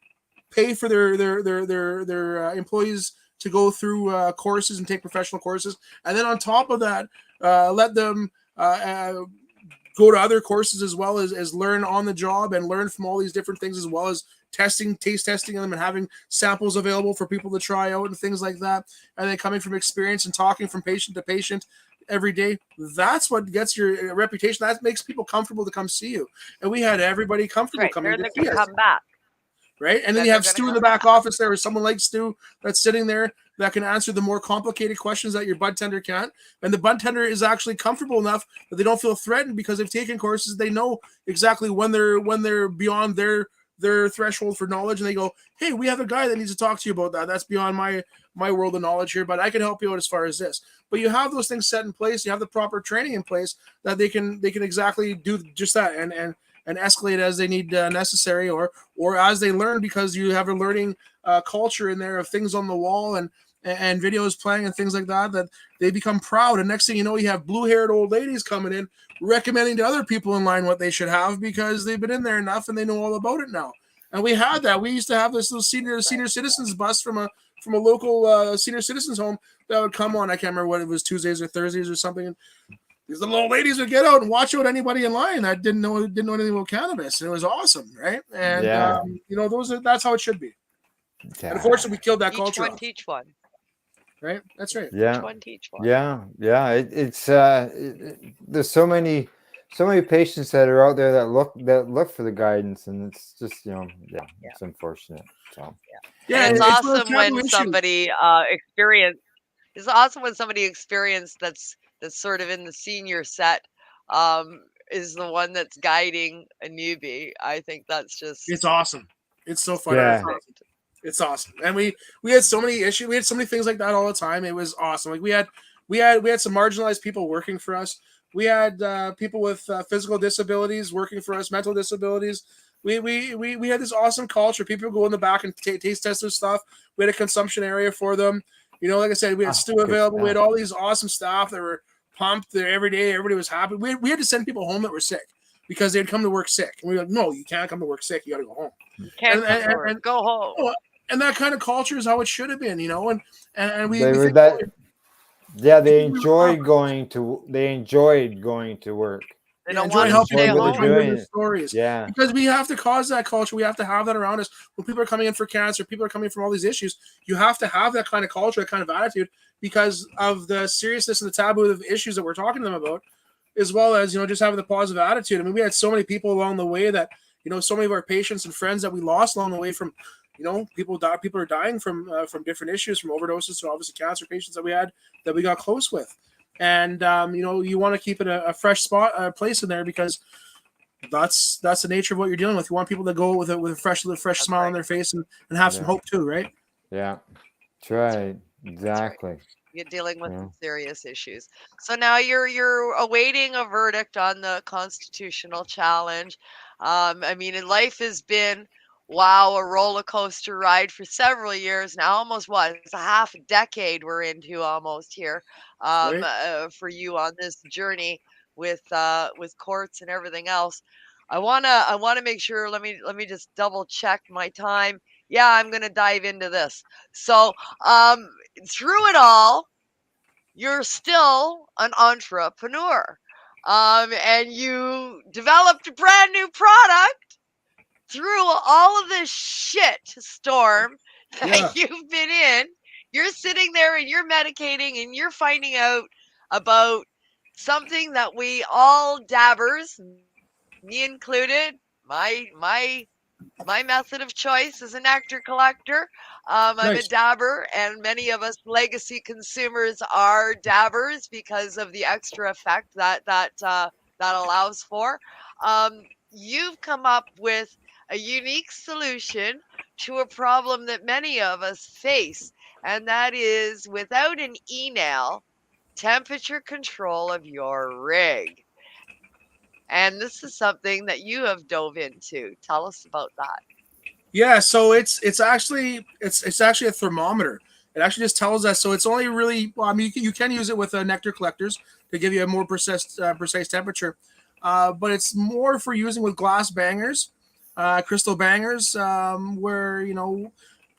pay for their employees to go through courses and take professional courses, and then on top of that, let them go to other courses as well as learn on the job and learn from all these different things, as well as taste testing them and having samples available for people to try out and things like that. And then coming from experience and talking from patient to patient every day. That's what gets your reputation. That makes people comfortable to come see you. And we had everybody comfortable coming to see us. Come back. Right. And then you have Stu in the back office there, or someone like Stu that's sitting there that can answer the more complicated questions that your bud tender can't. And the bud tender is actually comfortable enough that they don't feel threatened because they've taken courses. They know exactly when they're beyond their threshold for knowledge, and they go, hey, we have a guy that needs to talk to you about that. That's beyond my world of knowledge here, but I can help you out as far as this. But you have those things set in place. You have the proper training in place that they can exactly do just that and escalate as they need necessary or as they learn, because you have a learning culture in there of things on the wall and videos playing and things like that they become proud. And next thing you know, you have blue-haired old ladies coming in recommending to other people in line what they should have because they've been in there enough and they know all about it now. And we had that. We used to have this little senior citizens bus from a local senior citizens home that would come on. I can't remember what it was, Tuesdays or Thursdays or something. And these little old ladies would get out and watch out anybody in line that didn't know anything about cannabis, and it was awesome, right? And that's how it should be. Yeah. And unfortunately, we killed that Each culture. one teach one. Right? That's right. Yeah. Each one teach one. Yeah. It's there's so many patients that are out there that look for the guidance, and it's just it's unfortunate. So yeah, and it's awesome when issue. somebody experienced. It's awesome when somebody experienced that's sort of in the senior set is the one that's guiding a newbie. I think that's just it's awesome. It's so fun. Yeah. It's awesome. And we had so many issues. We had so many things like that all the time. It was awesome. Like we had some marginalized people working for us. We had people with physical disabilities working for us, mental disabilities. We had this awesome culture. People go in the back and taste test their stuff. We had a consumption area for them. Like I said, we had stew available. We had all these awesome staff that were pumped there every day. Everybody was happy. We had to send people home that were sick because they'd come to work sick. And we were like, no, you can't come to work sick. You got to go home. You can't and go home. And that kind of culture is how it should have been, And we they enjoyed going to work. They don't want to helping stay people home. doing the stories. Yeah. Because we have to cause that culture. We have to have that around us. When people are coming in for cancer, people are coming from all these issues, you have to have that kind of culture, that kind of attitude, because of the seriousness and the taboo of issues that we're talking to them about, as well as, just having the positive attitude. I mean, we had so many people along the way that, so many of our patients and friends that we lost along the way from, people are dying from different issues, from overdoses to obviously cancer patients that we had that we got close with. And, you want to keep it a fresh place in there, because that's the nature of what you're dealing with. You want people to go with a fresh smile on their face and have some hope too, right? Yeah, that's right. Exactly. Right. You're dealing with some serious issues. So now you're awaiting a verdict on the constitutional challenge. I mean, life has been, a roller coaster ride for several years now, almost it's a half a decade we're into almost here for you on this journey with courts and everything else. I wanna make sure. Let me just double check my time. Yeah, I'm gonna dive into this. So through it all, you're still an entrepreneur, and you developed a brand new product through all of this shit storm that you've been in. You're sitting there and you're medicating and you're finding out about something that we all dabbers, me included, my method of choice is a nectar collector. I'm a dabber, and many of us legacy consumers are dabbers because of the extra effect that allows for. You've come up with a unique solution to a problem that many of us face, and that is, without an e-nail, temperature control of your rig. And this is something that you have dove into. Tell us about that. Yeah, so it's actually a thermometer. It actually just tells us. So it's only really, you can use it with nectar collectors to give you a more precise temperature, but it's more for using with glass bangers, crystal bangers, where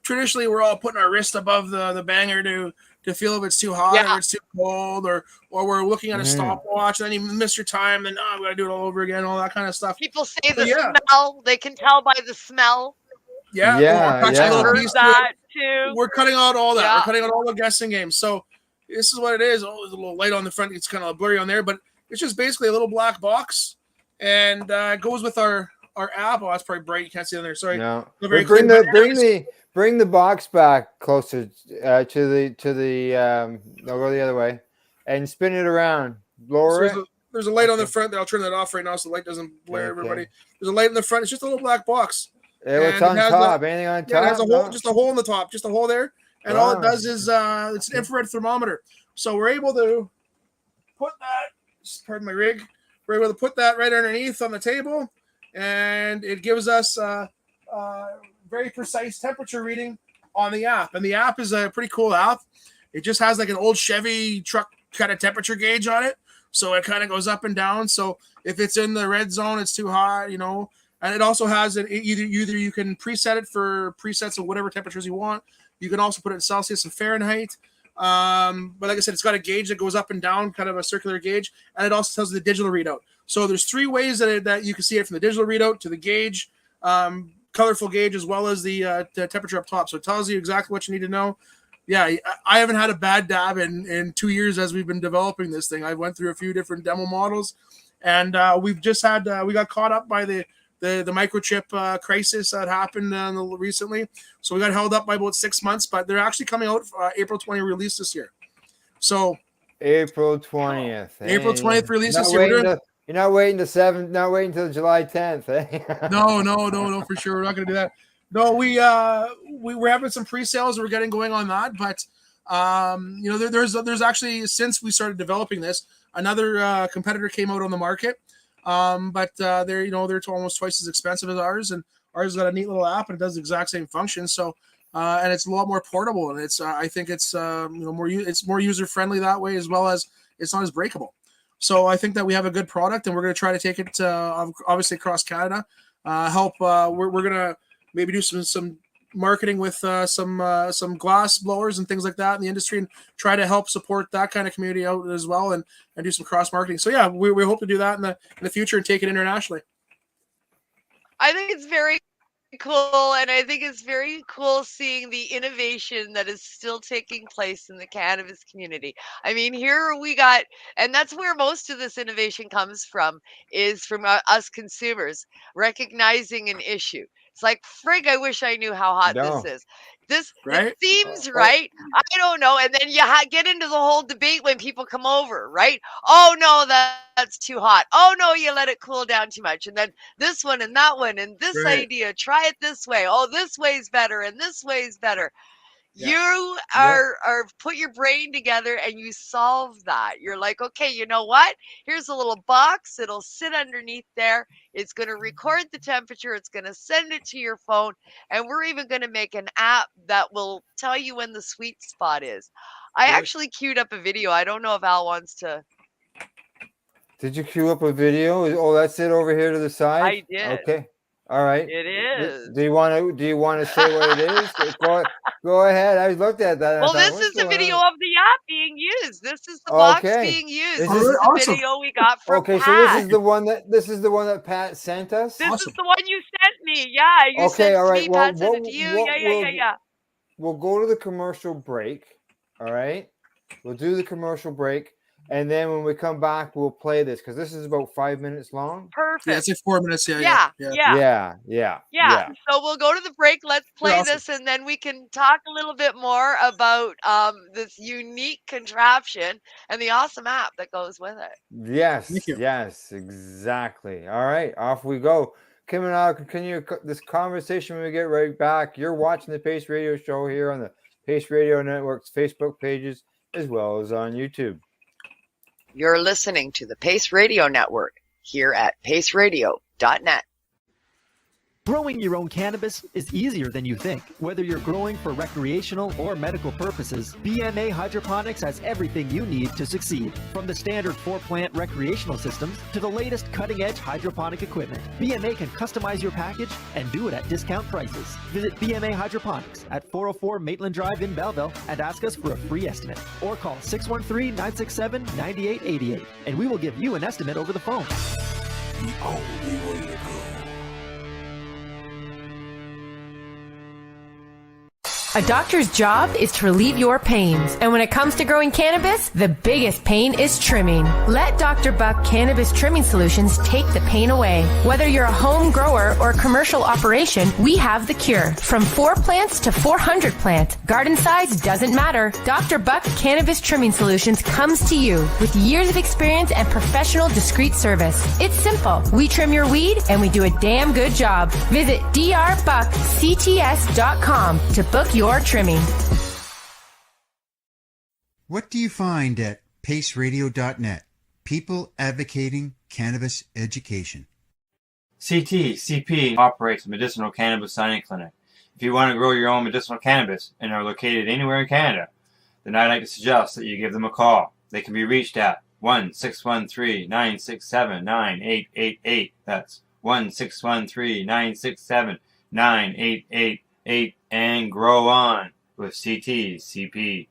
traditionally we're all putting our wrist above the banger to feel if it's too hot or it's too cold, or we're looking at a stopwatch and then you miss your time, then we gotta do it all over again, all that kind of stuff. People say the smell, they can tell by the smell. We're cutting out all that. We're cutting out all the guessing games. So this is what it is. There's a little light on the front. It's kind of blurry on there, but it's just basically a little black box, and it goes with our our app. Oh, that's probably bright. You can't see it on there. Sorry. No. Not very Bring clear, the but bring the box back closer to the no, go the other way and spin it around. Lower it. there's a light on the front there. I'll turn that off right now so the light doesn't blare Okay. everybody. There's a light in the front. It's just a little black box. What's on top? Anything on top? Yeah, it has a hole, No? just a hole in the top, just a hole there. And all it does is it's an infrared thermometer. So we're able to put that, pardon my rig, we're able to put that right underneath on the table, and it gives us very precise temperature reading on the app. And the app is a pretty cool app. It just has like an old Chevy truck kind of temperature gauge on it. So it kind of goes up and down. So if it's in the red zone, it's too hot, you know. And it also has either you can preset it for presets of whatever temperatures you want. You can also put it in Celsius and Fahrenheit. But like I said, it's got a gauge that goes up and down, kind of a circular gauge. And it also tells you the digital readout. So there's 3 ways that you can see it, from the digital readout to the gauge, colorful gauge, as well as the temperature up top. So it tells you exactly what you need to know. Yeah, I haven't had a bad dab in 2 years as we've been developing this thing. I went through a few different demo models, and we've just had we got caught up by the microchip crisis that happened recently. So we got held up by about 6 months, but they're actually coming out April 20 release this year. So April 20th. April 20th release this year. You're not waiting to 7th, not waiting until July 10th, eh? No, for sure. We're not going to do that. No, we're having some pre-sales we're getting going on that, but you know, there's actually, since we started developing this, another competitor came out on the market. But they're almost twice as expensive as ours, and ours has got a neat little app and it does the exact same function. So and it's a lot more portable, and it's I think it's it's more user friendly that way, as well as it's not as breakable. So I think that we have a good product, and we're going to try to take it obviously across Canada. We're going to maybe do some marketing with some glass blowers and things like that in the industry, and try to help support that kind of community out as well, and do some cross marketing. So yeah, we hope to do that in the future and take it internationally. I think it's very cool, and I think it's very cool seeing the innovation that is still taking place in the cannabis community. I mean, here we got, and that's where most of this innovation comes from, is from us consumers recognizing an issue. It's like, frig, I wish I knew how hot this is. It seems right. I don't know. And then you get into the whole debate when people come over, right? Oh, no, that's too hot. Oh, no, you let it cool down too much. And then this one and that one and this idea, try it this way. Oh, this way's better and this way's better. You are put your brain together and you solve that. You're like, okay, you know what? Here's a little box. It'll sit underneath there. It's going to record the temperature. It's going to send it to your phone. And we're even going to make an app that will tell you when the sweet spot is. I actually queued up a video. I don't know if Al wants to. Did you queue up a video? Oh, that's it over here to the side? I did. Okay. All right. It is. Do you want to say what it is? Go ahead. I looked at that. Well, this is the video of the app being used. This is the box being used. This is the video we got from Pat. So this is the one that Pat sent us. This is the one you sent me. Yeah, you sent it to me. Pat sent it to you. Yeah. We'll go to the commercial break. All right. We'll do the commercial break. And then when we come back, we'll play this, because this is about 5 minutes long. Perfect. Yeah, it's like 4 minutes. Yeah. So we'll go to the break. Let's play this, and then we can talk a little bit more about this unique contraption and the awesome app that goes with it. Yes, exactly. All right, off we go. Kim and I'll continue this conversation when we get right back. You're watching the Pace Radio Show here on the Pace Radio Network's Facebook pages, as well as on YouTube. You're listening to the Pace Radio Network here at paceradio.net. Growing your own cannabis is easier than you think. Whether you're growing for recreational or medical purposes, BMA Hydroponics has everything you need to succeed. From the standard 4-plant recreational systems to the latest cutting-edge hydroponic equipment, BMA can customize your package and do it at discount prices. Visit BMA Hydroponics at 404 Maitland Drive in Belleville and ask us for a free estimate. Or call 613-967-9888 and we will give you an estimate over the phone. The only way to go. A doctor's job is to relieve your pains. And when it comes to growing cannabis, the biggest pain is trimming. Let Dr. Buck Cannabis Trimming Solutions take the pain away. Whether you're a home grower or a commercial operation, we have the cure. From 4 plants to 400 plants, garden size doesn't matter. Dr. Buck Cannabis Trimming Solutions comes to you with years of experience and professional discreet service. It's simple. We trim your weed and we do a damn good job. Visit drbuckcts.com to book your trimming. What do you find at paceradio.net? People advocating cannabis education. CP operates a medicinal cannabis signing clinic. If you want to grow your own medicinal cannabis and are located anywhere in Canada, then I'd like to suggest that you give them a call. They can be reached at 1-613-967-9888. That's 1-613-967-9888. And grow on with CP.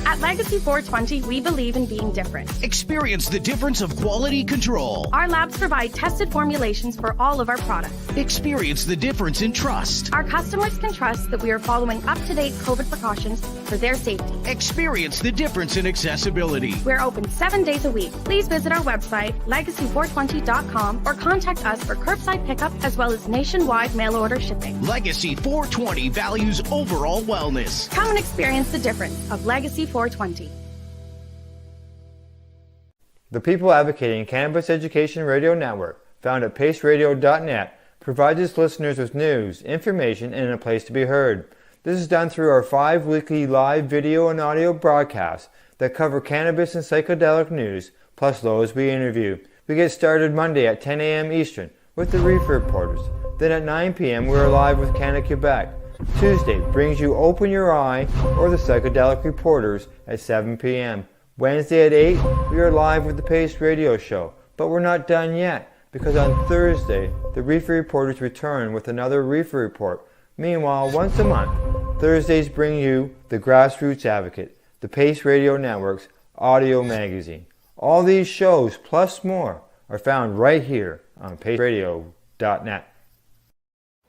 At Legacy 420, we believe in being different. Experience the difference of quality control. Our labs provide tested formulations for all of our products. Experience the difference in trust. Our customers can trust that we are following up-to-date COVID precautions for their safety. Experience the difference in accessibility. We're open 7 days a week. Please visit our website, legacy420.com, or contact us for curbside pickup as well as nationwide mail order shipping. Legacy 420 values overall wellness. Come and experience the difference of Legacy 420. The People Advocating Cannabis Education Radio Network, found at paceradio.net, provides its listeners with news, information, and a place to be heard. This is done through our 5 weekly live video and audio broadcasts that cover cannabis and psychedelic news, plus those we interview. We get started Monday at 10 a.m. Eastern with the Reefer Reporters. Then at 9 p.m. we're live with Canada Quebec. Tuesday brings you Open Your Eye or the Psychedelic Reporters at 7 p.m. Wednesday at 8, we are live with the Pace Radio Show. But we're not done yet, because on Thursday, the Reefer Reporters return with another Reefer Report. Meanwhile, once a month, Thursdays bring you the Grassroots Advocate, the Pace Radio Network's audio magazine. All these shows, plus more, are found right here on paceradio.net.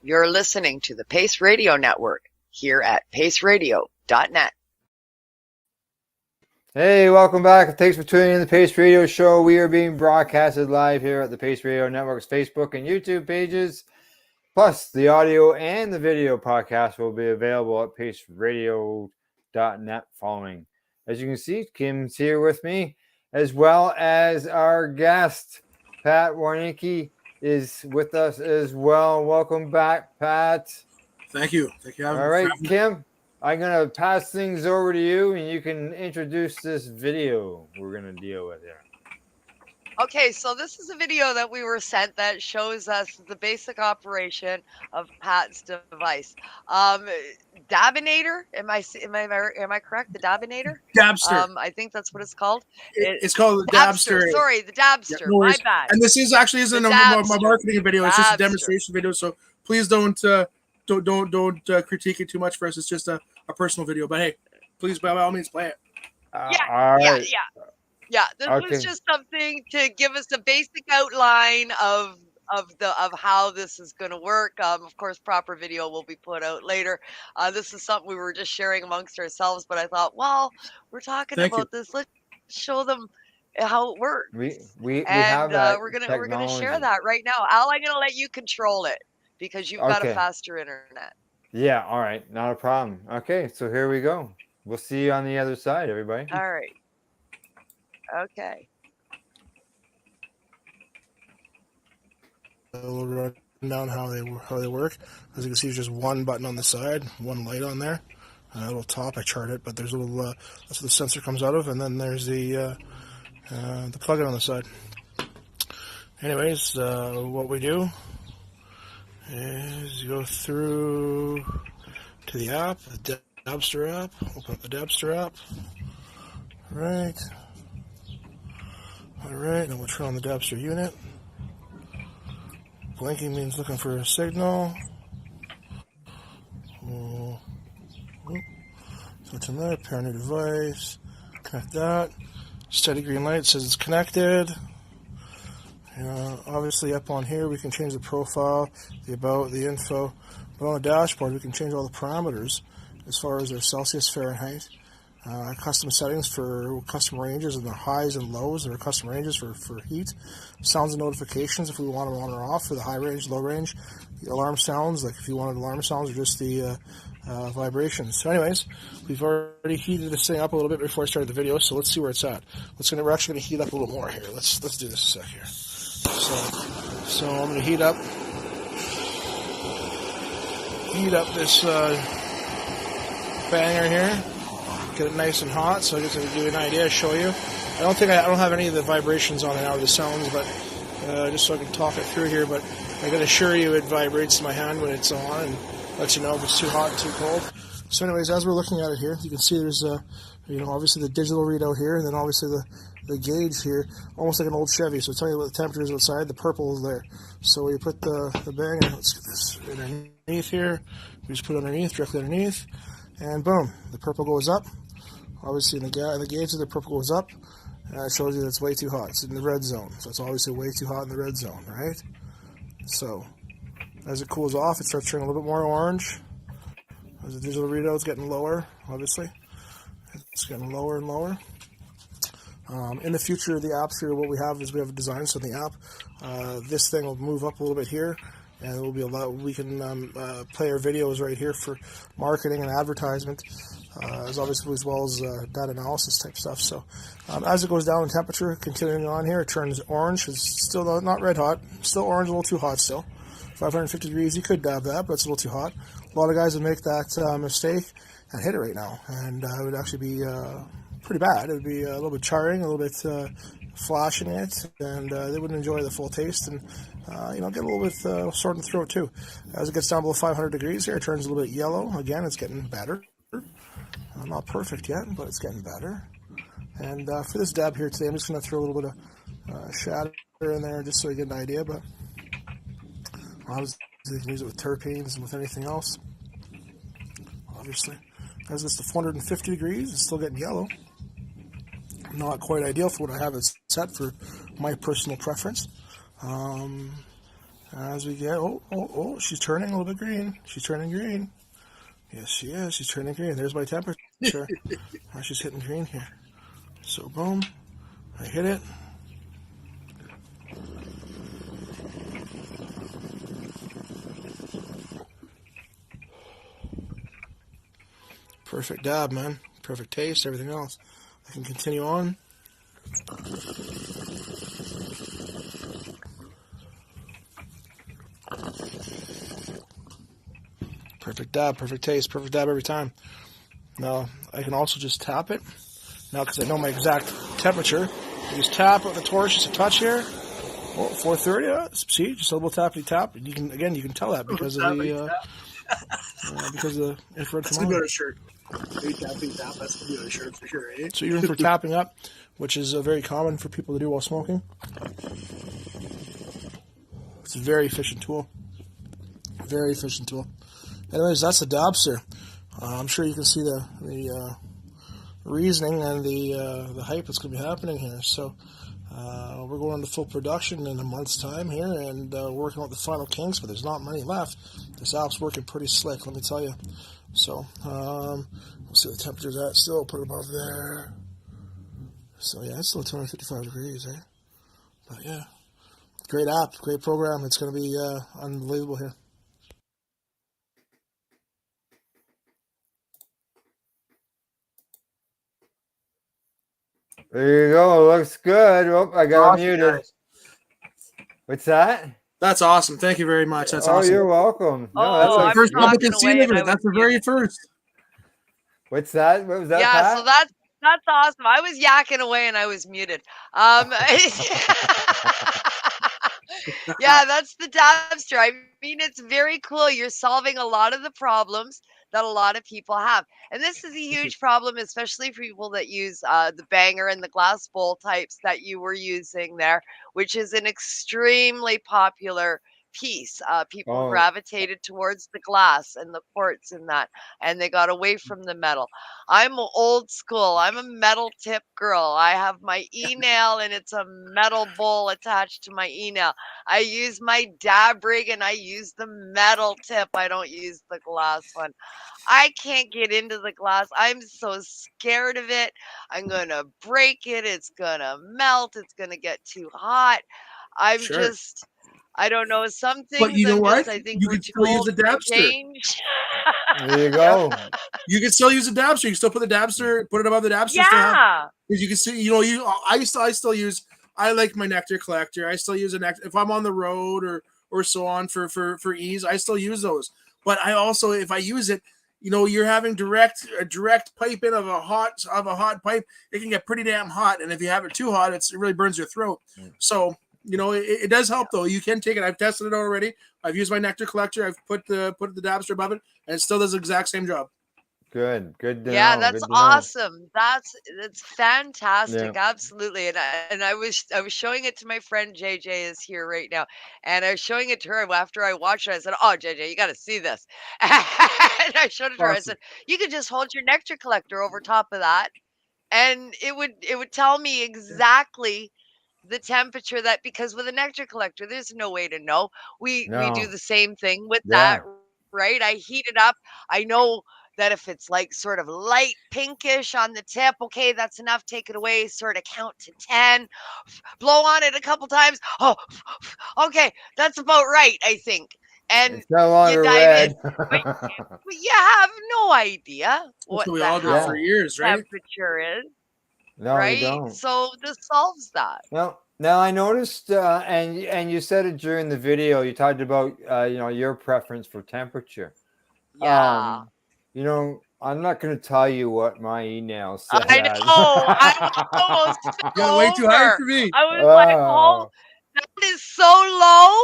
You're listening to the Pace Radio Network here at paceradio.net. Hey, welcome back. Thanks for tuning in to the Pace Radio Show. We are being broadcasted live here at the Pace Radio Network's Facebook and YouTube pages. Plus, the audio and the video podcast will be available at paceradio.net following. As you can see, Kim's here with me, as well as our guest, Pat Warnecke, is with us as well. Welcome back, Pat. Thank you. Thank you. All right, Kim, I'm going to pass things over to you, and you can introduce this video we're going to deal with here. Okay, so this is a video that we were sent that shows us the basic operation of Pat's device. Dabinator? Am I correct? The Dabinator? Dabster. I think that's what it's called. It's called the Dabster. Sorry, the Dabster. Yeah, no my bad. And this is actually isn't a marketing video. It's just a demonstration video. So please don't critique it too much for us. It's just a personal video. But hey, please by all means play it. Yeah, this was just something to give us a basic outline of how this is going to work. Of course, proper video will be put out later. This is something we were just sharing amongst ourselves, but I thought, well, we're talking about this. Let's show them how it works. We have that. We're gonna share that right now. Al, I'm gonna let you control it because you've got a faster internet. Yeah, all right, not a problem. Okay, so here we go. We'll see you on the other side, everybody. All right. Okay. We'll run down how they work. As you can see, there's just one button on the side, one light on there, a little top. I chart it, but there's a little. That's what the sensor comes out of, and then there's the plug-in on the side. Anyways, what we do is you go through to the app, the Dabster app. Open up the Dabster app. Right. All right, and we'll turn on the Dabster unit. Blinking means looking for a signal. Touch on that, pair new device, connect that. Steady green light says it's connected. Obviously up on here we can change the profile, the about, the info. But on the dashboard, we can change all the parameters as far as our Celsius, Fahrenheit, custom settings for custom ranges and the highs and lows, and our custom ranges for heat, sounds and notifications if we want them on or off for the high range, low range, the alarm sounds, like if you wanted alarm sounds or just the vibrations. So anyways, we've already heated this thing up a little bit before I started the video, so let's see where it's at. We're actually going to heat up a little more here. Let's do this a sec here. So I'm going to heat up this banger here, get it nice and hot, so I get to give you an idea, show you. I don't have any of the vibrations on it now, the sounds, but just so I can talk it through here. But I can assure you, it vibrates my hand when it's on and lets you know if it's too hot, too cold. So, anyways, as we're looking at it here, you can see there's obviously the digital readout here, and then obviously the gauge here, almost like an old Chevy. So, telling you what the temperature is outside. The purple is there. So you put the banger. Let's get this underneath here. We just put it underneath, directly underneath, and boom, the purple goes up. Obviously, in the gauge, the purple goes up, and it shows you that it's way too hot. It's in the red zone, so it's obviously way too hot in the red zone, right? So, as it cools off, it starts turning a little bit more orange. As the digital readout's getting lower, obviously, it's getting lower and lower. In the future, the apps here, what we have is we have a design. So in the app, this thing will move up a little bit here, and it will be we can play our videos right here for marketing and advertisement, as well as data analysis type stuff. So as it goes down in temperature, continuing on here, it turns orange. It's still not red hot, still orange, a little too hot still. 550 degrees, you could dab that, but it's a little too hot. A lot of guys would make that mistake and hit it right now, and it would actually be pretty bad. It would be a little bit charring, a little bit flashing it, and they wouldn't enjoy the full taste, and get a little bit sore in the throat too. As it gets down below 500 degrees here, it turns a little bit yellow. Again, it's getting better. Not perfect yet, but it's getting better. And for this dab here today, I'm just going to throw a little bit of shatter in there just so you get an idea, but obviously you can use it with terpenes and with anything else, obviously. As it's to 450 degrees, it's still getting yellow. Not quite ideal for what I have it set for my personal preference. As we get, she's turning a little bit green. She's turning green. Yes, she is. She's turning green. There's my temperature. Now she's hitting green here. So boom, I hit it. Perfect dab, man. Perfect taste, everything else. I can continue on. Perfect dab, perfect taste, perfect dab every time. Now, I can also just tap it. Now, because I know my exact temperature, I just tap with the torch, just a touch here. 430, see, just a little tappity tap. And you can tell that because of the infrared That's thermometer. a shirt. Tapping tap, that's a good shirt for sure, eh? So even for tapping up, which is very common for people to do while smoking, it's a very efficient tool. Very efficient tool. Anyways, that's the Dabster. I'm sure you can see the reasoning and the hype that's going to be happening here. So we're going into full production in a month's time here, and working out the final kinks, but there's not many left. This app's working pretty slick, let me tell you. So we'll see what the temperature's at. Still put it above there. So yeah, it's still 255 degrees, eh? But yeah, great app, great program. It's going to be unbelievable here. There you go. Looks good. Oh, I got Awesome, muted. guys. What's that? That's awesome. Thank you very much. That's awesome. You're welcome. Oh, that's I'm First talking public away and I that's the was very muted. first. What's that? What was that? Yeah, Pat? so that's awesome. I was yakking away and I was muted. Yeah, that's the Dabster. I mean, it's very cool. You're solving a lot of the problems that a lot of people have. And this is a huge problem, especially for people that use the banger and the glass bowl types that you were using there, which is an extremely popular peace. People Oh, gravitated towards the glass and the quartz and that, and they got away from the metal. I'm old school. I'm a metal tip girl. I have my e-nail and it's a metal bowl attached to my e-nail. I use my dab rig and I use the metal tip. I don't use the glass one. I can't get into the glass. I'm so scared of it. I'm going to break it. It's going to melt. It's going to get too hot. I'm Sure. just, I don't know. Some But things you know what? I think You we're can too still use old a to Dabster. change. there you go. You can still use a Dabster. You can still put the Dabster, put it above the Dabster. Still have, Yeah. because you can see, you know, I still use. I like my nectar collector. I still use a nectar if I'm on the road or so on for ease. I still use those. But I also, if I use it, you know, you're having a direct pipe in of a hot pipe. It can get pretty damn hot, and if you have it too hot, it really burns your throat. So you know, it does help though. You can take it. I've tested it already. I've used my nectar collector. I've put the Dabster above it, and it still does the exact same job. Good to Yeah, know. that's Good to know. awesome. That's fantastic. Yeah. Absolutely. And I was showing it to my friend JJ is here right now. And I was showing it to her after I watched it. I said, "Oh, JJ, you got to see this." And I showed it to her. I Awesome. said, "You could just hold your nectar collector over top of that and it would tell me exactly the temperature that because with a nectar collector, there's no way to know. We do No. the same thing with that, Yeah. right? I heat it up. I know that if it's like sort of light pinkish on the tip, okay, that's enough. Take it away, sort of count to 10, blow on it a couple times. Oh, okay, that's about right, I think. And It's no you longer dive in, red. but you have no idea That's what what we the all did hell for years, right? temperature is, No, you right? don't. So this solves that. Now I noticed, and you said it during the video. You talked about, you know, your preference for temperature. Yeah. You know, I'm not going to tell you what my email said. I know. I almost You fell got way too high over. for me. I was like, "Oh, that is so low."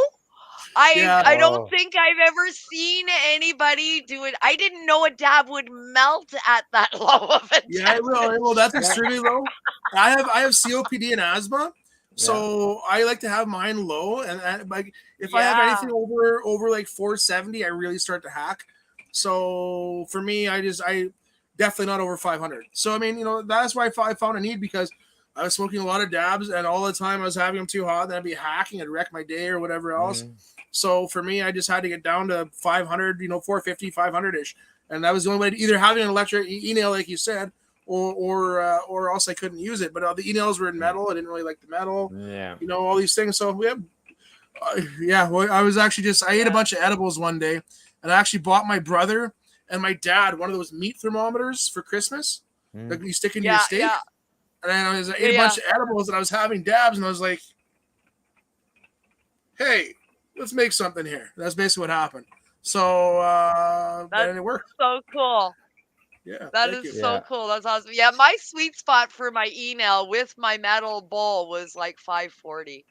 Yeah. I don't think I've ever seen anybody do it. I didn't know a dab would melt at that low of a Yeah, temperature. well, that's extremely low. I have COPD and asthma, so I like to have mine low. And like if I have anything over like 470, I really start to hack. So for me, I definitely not over 500. So I mean, you know, that's why I found a need because I was smoking a lot of dabs, and all the time I was having them too hot. Then I'd be hacking and wreck my day or whatever else. So for me, I just had to get down to 500, you know, 450, 500 ish. And that was the only way to either having an electric e-nail, like you said, or else I couldn't use it. But the e-nails were in metal. I didn't really like the metal. Yeah. You know, all these things. So well, I was actually I ate a bunch of edibles one day, and I actually bought my brother and my dad one of those meat thermometers for Christmas. Like you stick into your steak. Yeah. And then I ate a bunch of edibles, and I was having dabs, and I was like, "Hey, let's make something here." That's basically what happened. So and it worked. So cool. Yeah, that is so cool. That's awesome. Yeah, my sweet spot for my e-nail with my metal bowl was like 540.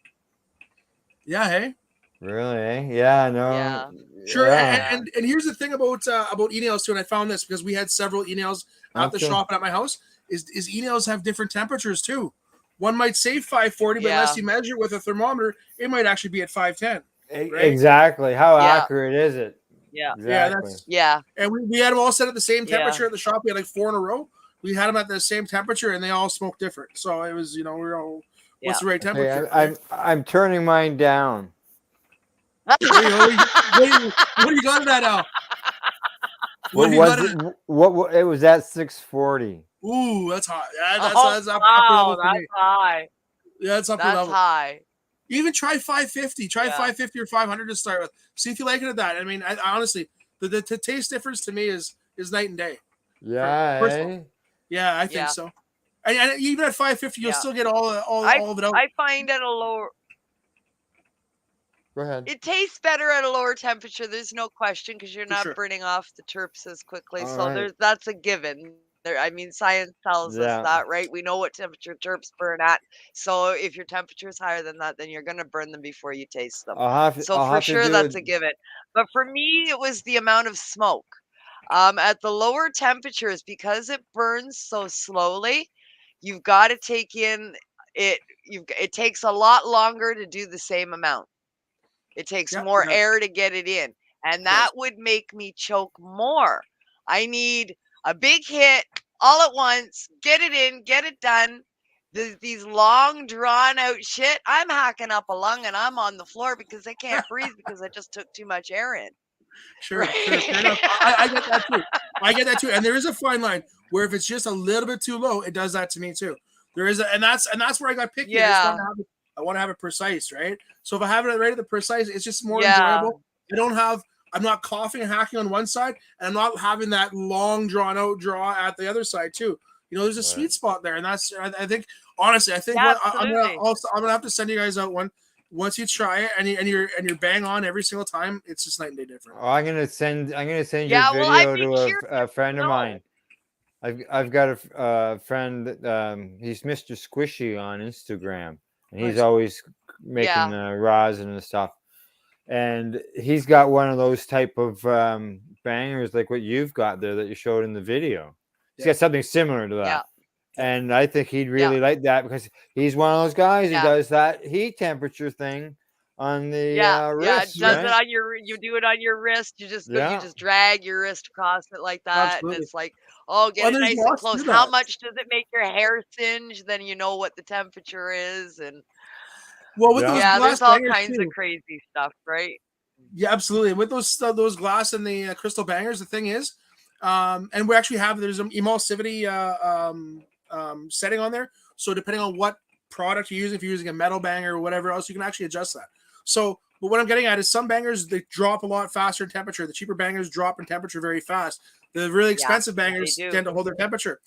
Yeah, hey. Really? Eh? Yeah, no. Yeah. Sure. Yeah. And here's the thing about e-nails too, and I found this because we had several e-nails at the shop and at my house. Is e-nails have different temperatures too. One might say 540, but unless you measure with a thermometer, it might actually be at 510. Right? Exactly. How accurate is it? Yeah. Exactly. And we had them all set at the same temperature at the shop. We had like 4 in a row. We had them at the same temperature, and they all smoked different. So it was, you know, we were all, what's the right temperature? I'm turning mine down. What do you got in that now? What it was at 640. Ooh, that's hot. Yeah, that's upper wow, level for me. High. Yeah, that's upper level. High. Even try 550. Try 550 or 500 to start with. See if you like it at that. I mean, I honestly, the taste difference to me is night and day. Yeah. Yeah, I think so. And even at 550, you'll still get all of it out. I find at a lower. Go ahead. It tastes better at a lower temperature. There's no question because you're not burning off the terps as quickly. That's a given. I mean, science tells us that, right? We know what temperature terps burn at. So if your temperature is higher than that, then you're going to burn them before you taste them. For sure, that's a given. But for me, it was the amount of smoke. At the lower temperatures, because it burns so slowly, you've got to take in it. It takes a lot longer to do the same amount. It takes Yeah, more yeah. air to get it in. And that would make me choke more. I need a big hit all at once, get it in, get it done. These long, drawn out shit, I'm hacking up a lung and I'm on the floor because I can't breathe because I just took too much air in. Sure, fair enough. I get that too. I get that too. And there is a fine line where if it's just a little bit too low, it does that to me too. There is and that's where I got picky. Yeah. I want to have it precise, right? So if I have it right at the precise, it's just more Yeah. enjoyable. I'm not coughing and hacking on one side, and I'm not having that long drawn out draw at the other side too. You know, there's a sweet spot there, and that's I think honestly, I think Yeah, I'm absolutely. gonna have to send you guys out one once you try it and you're bang on every single time. It's just night and day different. Oh, I'm gonna send Yeah, your well, I'd video be to curious a friend to of know. mine. I've got a friend that he's Mr. Squishy on Instagram, and he's Nice. always making rosin and stuff. And he's got one of those type of bangers like what you've got there that you showed in the video. He's got something similar to that. Yeah. And I think he'd really like that because he's one of those guys who Yeah. does that heat temperature thing on the wrist. Does right? it on you do it on your wrist. You just drag your wrist across it like that, Absolutely. and it's like, oh, get Well, it there's nice and lots to close. that. How much does it make your hair singe? Then you know what the temperature is, and Well, with those there's glass all bangers kinds too. of crazy stuff, right? Yeah, absolutely. With those glass and the crystal bangers, the thing is, and we actually have there's an emulsivity setting on there. So depending on what product you're using, if you're using a metal banger or whatever else, you can actually adjust that. So, but what I'm getting at is some bangers they drop a lot faster in temperature. The cheaper bangers drop in temperature very fast. The really expensive bangers tend to hold their temperature.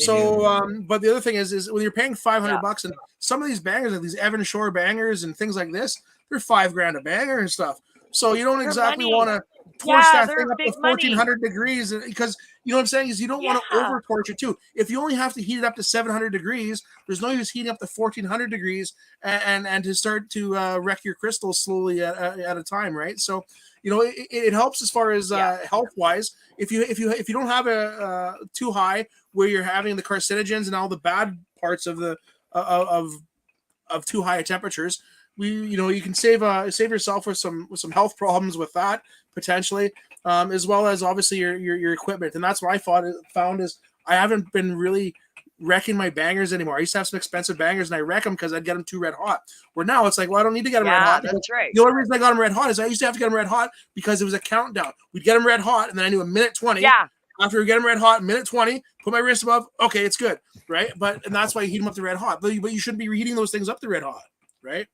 But the other thing is when you're paying $500 and some of these bangers, like these Evan Shore bangers and things like this, they're $5,000 a banger and stuff. So you don't exactly want to torch that thing up to 1,400 degrees because you know what I'm saying is you don't want to over torch it too. If you only have to heat it up to 700 degrees, there's no use heating up to 1,400 degrees and to start to wreck your crystals slowly at a time, right? So you know it helps as far as health wise. If you don't have a too high where you're having the carcinogens and all the bad parts of the of too high temperatures. You can save yourself with some health problems with that potentially, as well as obviously your equipment. And that's what I found is I haven't been really wrecking my bangers anymore. I used to have some expensive bangers and I wreck them because I'd get them too red hot. Where now it's like, well, I don't need to get them red hot. That's right. The only reason I got them red hot is I used to have to get them red hot because it was a countdown. We'd get them red hot and then I knew a minute 20. Yeah. After we get them red hot, minute 20, put my wrist above. Okay, it's good, right? And that's why you heat them up to red hot. But you shouldn't be reheating those things up to red hot, right?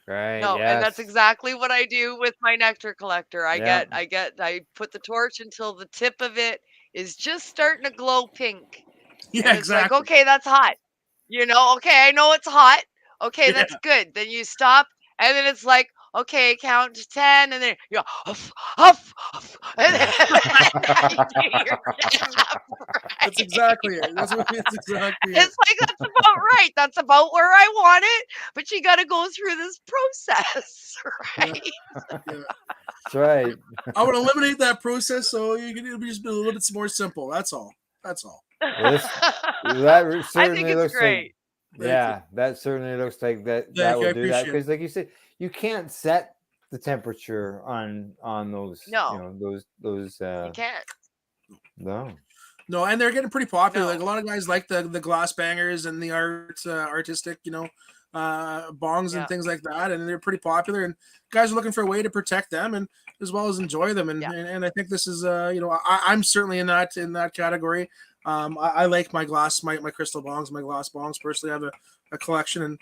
Right. No, and that's exactly what I do with my nectar collector. I put the torch until the tip of it is just starting to glow pink. Yeah, and it's like, okay, that's hot. Okay, I know it's hot. Okay, that's good. Then you stop, and then it's like, okay, count to 10, and then you go, huff, huff, huff, and then That's exactly it. That's exactly it. It's like, that's about right. That's about where I want it, but you got to go through this process, right? That's right. I would eliminate that process so it'll just be a little bit more simple. That's all. That I certainly think it's looks great. like that certainly looks like that will do that because like you said you can't set the temperature on those you can't no, and they're getting pretty popular. Like a lot of guys like the glass bangers and the artistic bongs and things like that, and they're pretty popular, and guys are looking for a way to protect them and as well as enjoy them, and I think this is I'm certainly in that category. I like my glass, my crystal bongs, my glass bongs. Personally, I have a collection, and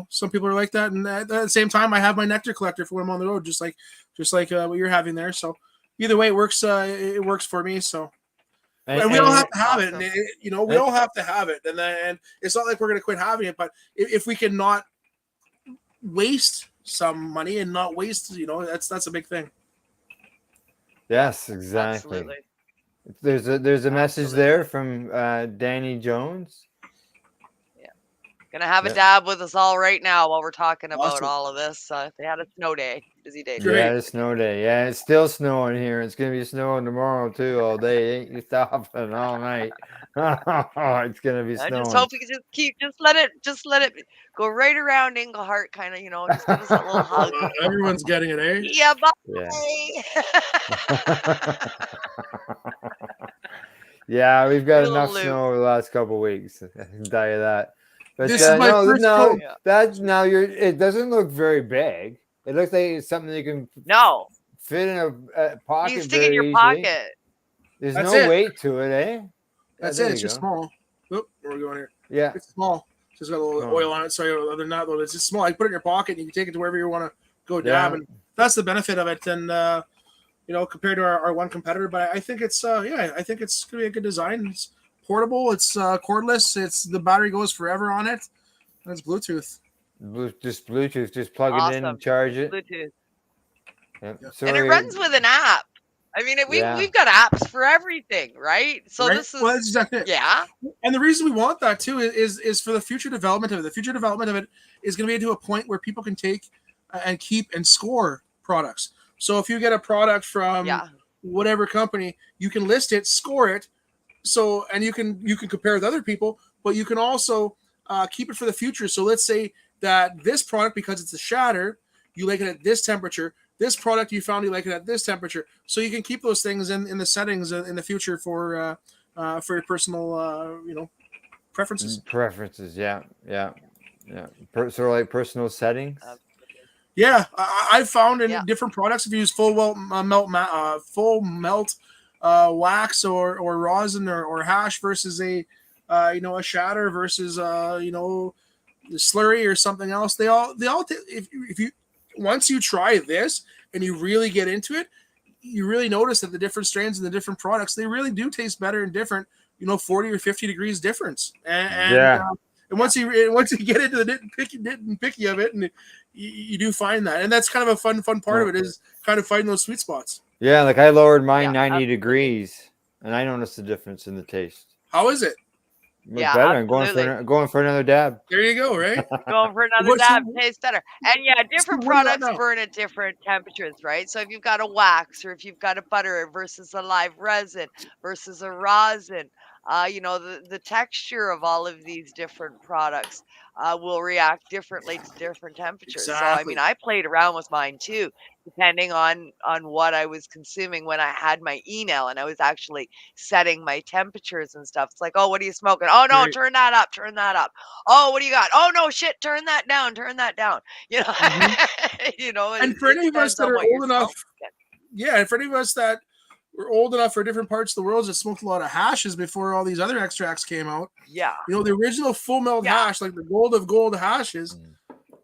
some people are like that, and at the same time I have my nectar collector for when I'm on the road, just like what you're having there. So either way, it works for me. So and we all have to have it, and we all have to have it, and it's not like we're going to quit having it, but if we can not waste some money and not waste, that's a big thing. Yes, exactly. Absolutely. There's a message there from Danny Jones. Gonna have a Yeah. dab with us all right now while we're talking about Awesome. all of this. They had a snow day, busy day. Great. Yeah, it's snow day. Yeah, it's still snowing here. It's gonna be snowing tomorrow too, all day. It ain't stopping all night. It's gonna be I just snowing. hope we can just let it go right around Englehart, kind of, just give us that little hug. Everyone's getting it, eh? Yeah, bye. Yeah, we've got Little enough loop. snow over the last couple of weeks. I can tell you that. But This is my first no, go. that's now it doesn't look very big. It looks like it's something you can No, fit in a pocket you can stick it in very your easily. pocket. There's That's no it. weight to it, eh? That's there it. you It's just go. small. Oop, where are we going here? Yeah. It's small. It's just got a little Small. oil on it. So other than that, though, it's just small. You put it in your pocket and you can take it to wherever you want to go Yeah. dab. And that's the benefit of it. And, compared to our one competitor. But I think it's, I think it's going to be a good design. It's portable. It's cordless. The battery goes forever on it. And it's Bluetooth. Just Bluetooth. Just plug it in and charge it. Bluetooth. Yep. And it runs with an app. I mean, we've got apps for everything, right? So Right? this is Well, that's exactly it. Yeah. And the reason we want that too is for the future development of it. The future development of it is going to be to a point where people can take and keep and score products. So if you get a product from whatever company, you can list it, score it. So and you can compare with other people, but you can also keep it for the future. So let's say that this product, because it's a shatter, you like it at this temperature. This product you found you like it at this temperature, so you can keep those things in the settings in the future for your personal preferences. Preferences, yeah. Sort of like personal settings. Yeah, I've found in different products if you use full melt wax or rosin or hash versus a shatter versus the slurry or something else. They all if you once you try this and you really get into it, you really notice that the different strains and the different products, they really do taste better and different, 40 or 50 degrees difference. And once you get into the nitpicky of it, and you do find that. And that's kind of a fun part of it, is kind of finding those sweet spots. Yeah, like I lowered mine 90 degrees and I noticed the difference in the taste. How is it? Better. I'm going for another dab. There you go, right? Going for another dab tastes better. And different products burn at different temperatures, right? So if you've got a wax or if you've got a butter versus a live resin versus a rosin, the texture of all of these different products will react differently to different temperatures. Exactly. So I mean, I played around with mine too, depending on what I was consuming when I had my email and I was actually setting my temperatures and stuff. It's like, oh, what are you smoking? Oh no, turn that up. Oh, what do you got? Oh no, shit, turn that down. And for any of us that are old enough, and for any of us that were old enough for different parts of the world that smoked a lot of hashes before all these other extracts came out. Yeah. The original full melt hash, like the gold of gold hashes,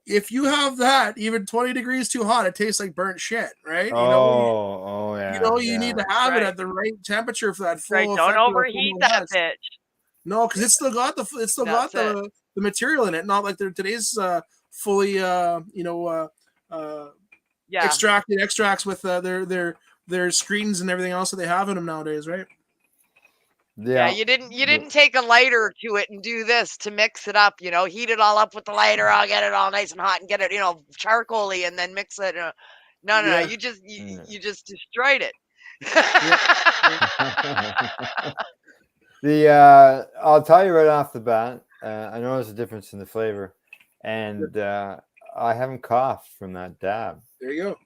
if you have that, even 20 degrees too hot, it tastes like burnt shit, right? You need to have it at the right temperature for that full. Right, don't overheat that bitch. No, because it's still got the material in it, not like today's fully extracts with their screens and everything else that they have in them nowadays, right? Yeah, you didn't take a lighter to it and do this to mix it up, heat it all up with the lighter. I'll get it all nice and hot and get it, charcoaly, and then mix it. No, you just destroyed it. I'll tell you right off the bat, I noticed a difference in the flavor, and I haven't coughed from that dab. There you go.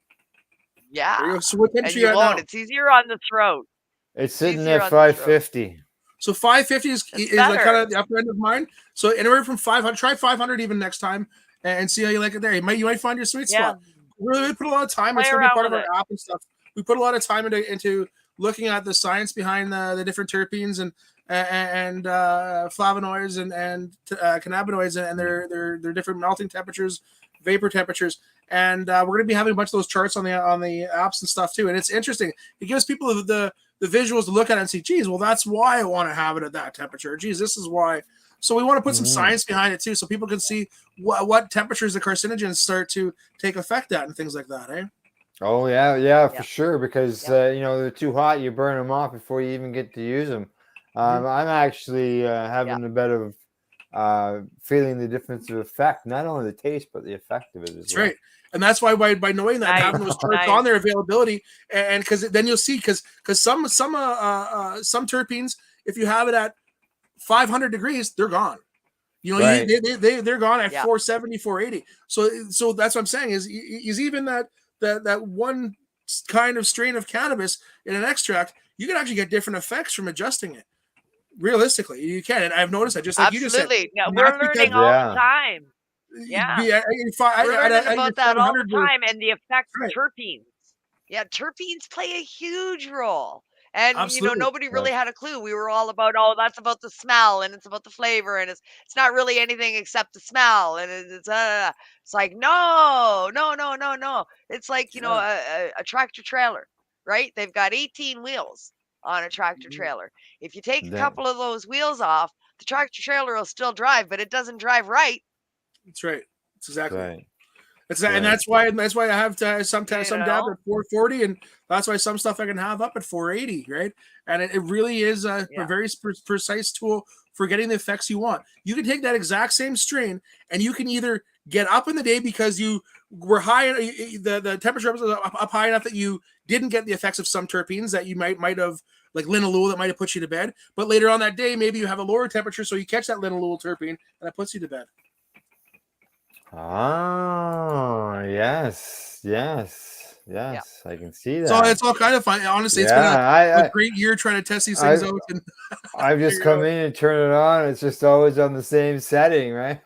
Yeah. There you go. So what and you won't. It's easier on the throat. It's sitting at 550. So 550 is like kind of the upper end of mine. So anywhere from 500, try 500 even next time and see how you like it there. You might find your sweet spot. We put a lot of time. It's going to be part of our app and stuff. We put a lot of time into looking at the science behind the different terpenes and flavonoids and cannabinoids and their different melting temperatures, vapor temperatures. And we're going to be having a bunch of those charts on the apps and stuff too. And it's interesting. It gives people the visuals to look at it and see, geez, well, that's why I want to have it at that temperature. Geez, this is why. So we want to put some science behind it too, so people can see what temperatures the carcinogens start to take effect at and things like that, eh? Oh, yeah, for sure. Because, they're too hot. You burn them off before you even get to use them. I'm actually having a bit of feeling the difference of effect, not only the taste but the effect of it as That's well. right. And that's why by knowing that, Nice, having those terps nice. on their availability, and because then you'll see, because some terpenes, if you have it at 500 degrees, they're gone. You know, Right. they're gone at Yeah. 470, 480. So that's what I'm saying is even that one kind of strain of cannabis in an extract, you can actually get different effects from adjusting it. Realistically, you can. And I've noticed that, just like you just said. Absolutely. No, And we're that's because learning all Yeah. the time. Yeah. We're at learning your about that all the 700 or- time, and the effects Right. of terpenes. Yeah, terpenes play a huge role. And Absolutely. nobody really Right. had a clue. We were all about, oh, that's about the smell, and it's about the flavor, and it's not really anything except the smell, and it's like no. It's like a tractor trailer, right? They've got 18 wheels on a tractor trailer. If you take a That- couple of those wheels off, the tractor trailer will still drive, but it doesn't drive right. That's right. That's exactly. Right. And that's why I have to sometimes some dab know? at 440, and that's why some stuff I can have up at 480, right? And it really is a very precise tool for getting the effects you want. You can take that exact same strain, and you can either get up in the day because you were high, the temperature was up high enough that you didn't get the effects of some terpenes that you might have, like linalool, that might have put you to bed. But later on that day, maybe you have a lower temperature, so you catch that linalool terpene, and it puts you to bed. Oh, yes. I can see that. So it's all kind of fun. Honestly, it's been a great year trying to test these things out. And I've just come in and turn it on. It's just always on the same setting, right?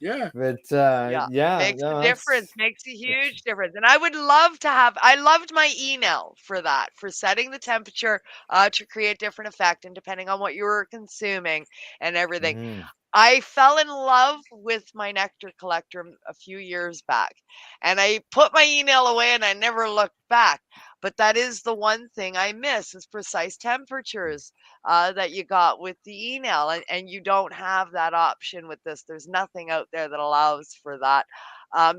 Yeah. But makes a difference. Makes a huge difference. And I would love to have. I loved my email for that, for setting the temperature to create different effect, and depending on what you were consuming and everything. Mhm. I fell in love with my nectar collector a few years back, and I put my email away and I never looked back. But that is the one thing I miss, is precise temperatures that you got with the email, and you don't have that option with this. There's nothing out there that allows for that.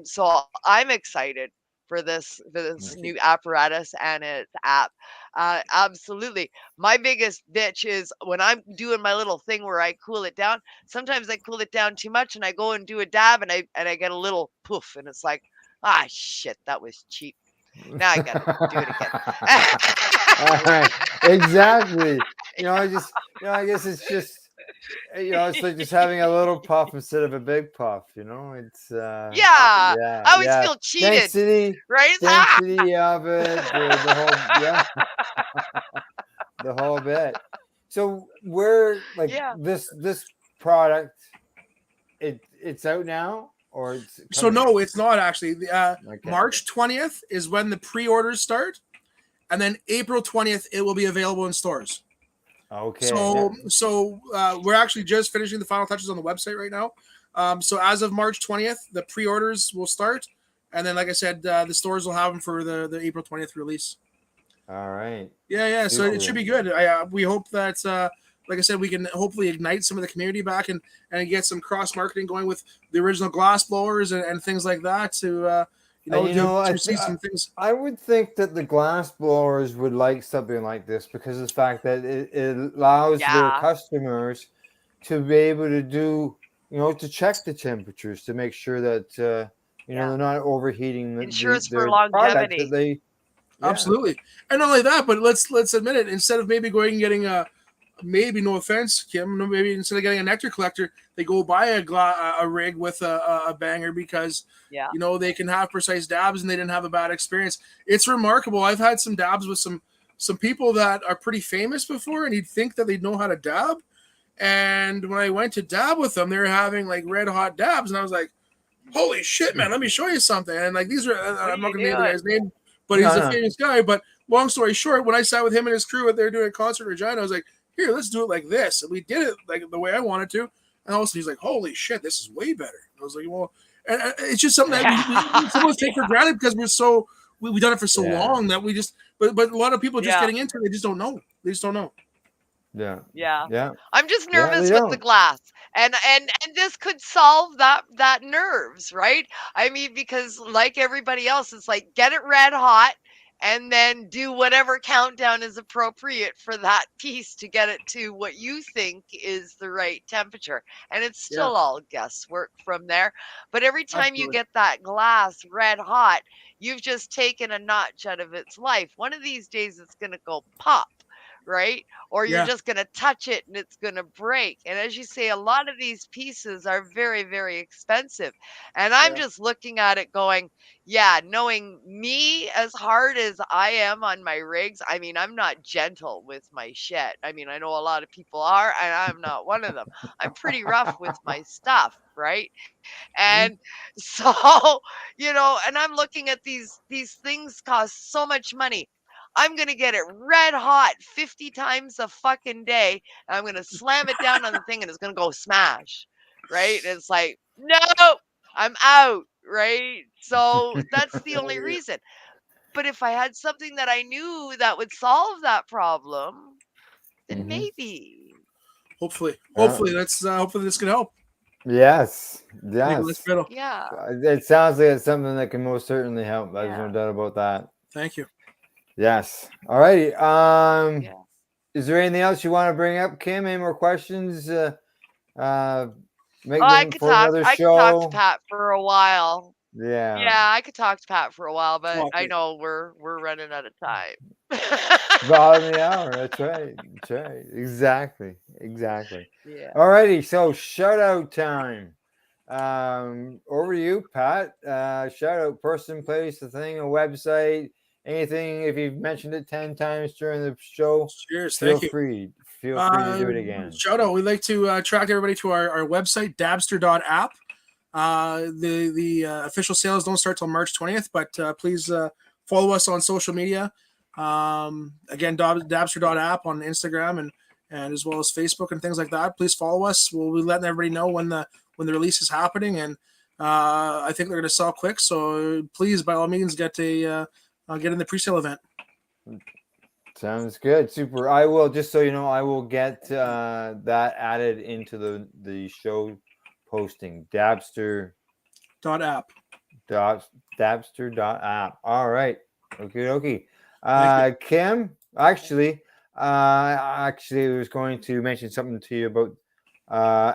So I'm excited for this new apparatus and its app. Absolutely. My biggest bitch is when I'm doing my little thing where I cool it down. Sometimes I cool it down too much, and I go and do a dab, and I get a little poof, and it's like, shit, that was cheap. Now I gotta do it again. All right. Exactly. I guess it's just, it's like just having a little puff instead of a big puff. It's I always feel cheated. Right? Density of it, the whole the whole bit. So we're like this product, it's out now, or it's so no, it's not actually. March 20th is when the pre-orders start, and then April 20th it will be available in stores. Okay. So we're actually just finishing the final touches on the website right now. So as of March 20th, the pre-orders will start, and then, like I said, the stores will have them for the April 20th release. All right. Yeah. So it should be good. We hope that, like I said, we can hopefully ignite some of the community back and get some cross marketing going with the original glass blowers and things like that to see some things. I would think that the glass blowers would like something like this because of the fact that it allows their customers to be able to do, to check the temperatures to make sure that they're not overheating ensures for longevity. Absolutely. And not only that, but let's admit it, instead of maybe going and getting maybe, no offense, Kim, maybe instead of getting a nectar collector, they go buy a rig with a banger because they can have precise dabs and they didn't have a bad experience. It's remarkable. I've had some dabs with some people that are pretty famous before, and you'd think that they'd know how to dab. And when I went to dab with them, they were having like red hot dabs, and I was like, holy shit, man, let me show you something. And like, these are, I'm not gonna name the guy's name, but he's a famous guy. But long story short, when I sat with him and his crew at they're doing a concert in Regina, I was like, here, let's do it like this. And we did it like the way I wanted to. And all of a sudden he's like, holy shit, this is way better. I was like, well, and it's just something that we sometimes take for granted because we've done it for so long that we just, but a lot of people just getting into it, they just don't know. They just don't know. Yeah. I'm just nervous with the glass, and this could solve that nerves, right? I mean, because like everybody else, it's like get it red hot, and then do whatever countdown is appropriate for that piece to get it to what you think is the right temperature. And it's Yeah. still all guesswork from there. But every time you Absolutely. get that glass red hot, you've just taken a notch out of its life. One of these days it's going to go pop, right? Or you're Yeah. just going to touch it and it's going to break. And as you say, a lot of these pieces are very, very expensive. And I'm Yeah. just looking at it going, yeah, knowing me as hard as I am on my rigs, I mean, I'm not gentle with my shit. I mean, I know a lot of people are, and I'm not one of them. I'm pretty rough with my stuff, right? And so, and I'm looking at these things cost so much money. I'm going to get it red hot 50 times a fucking day. And I'm going to slam it down on the thing and it's going to go smash. Right? And it's like, no, I'm out. Right? So that's the only reason. But if I had something that I knew that would solve that problem, then maybe. Hopefully Yeah. hopefully this can help. Yes. Make it less Yes. brittle. Yeah. It sounds like it's something that can most certainly help. There's no Yeah. doubt about that. Thank you. Yes. All righty. Yeah. Is there anything else you want to bring up, Kim? Any more questions? Make Oh, them for another I could talk to show. Pat for a while. Yeah. Yeah, I could talk to Pat for a while, but I Okay. know we're running out of time. Bottom of the hour. That's right. That's right. Exactly. Exactly. Yeah. All righty. So shout out time. Over to you, Pat. Shout out person, place, the thing, a website, anything. If you've mentioned it 10 times during the show, Cheers. feel Thank you. free. Feel free to do it again. Shout out. We'd like to attract everybody to our website, dabster.app. The official sales don't start till March 20th, but please follow us on social media. Again, dabster.app on Instagram and as well as Facebook and things like that. Please follow us. We'll be letting everybody know when the release is happening, and I think they're going to sell quick. So please, by all means, get in the pre-sale event. Sounds good. Super. I will, just so you know, I will get that added into the show posting. Dabster.app. Dabster.app. All right. Okay. Kim, actually, I was going to mention something to you about.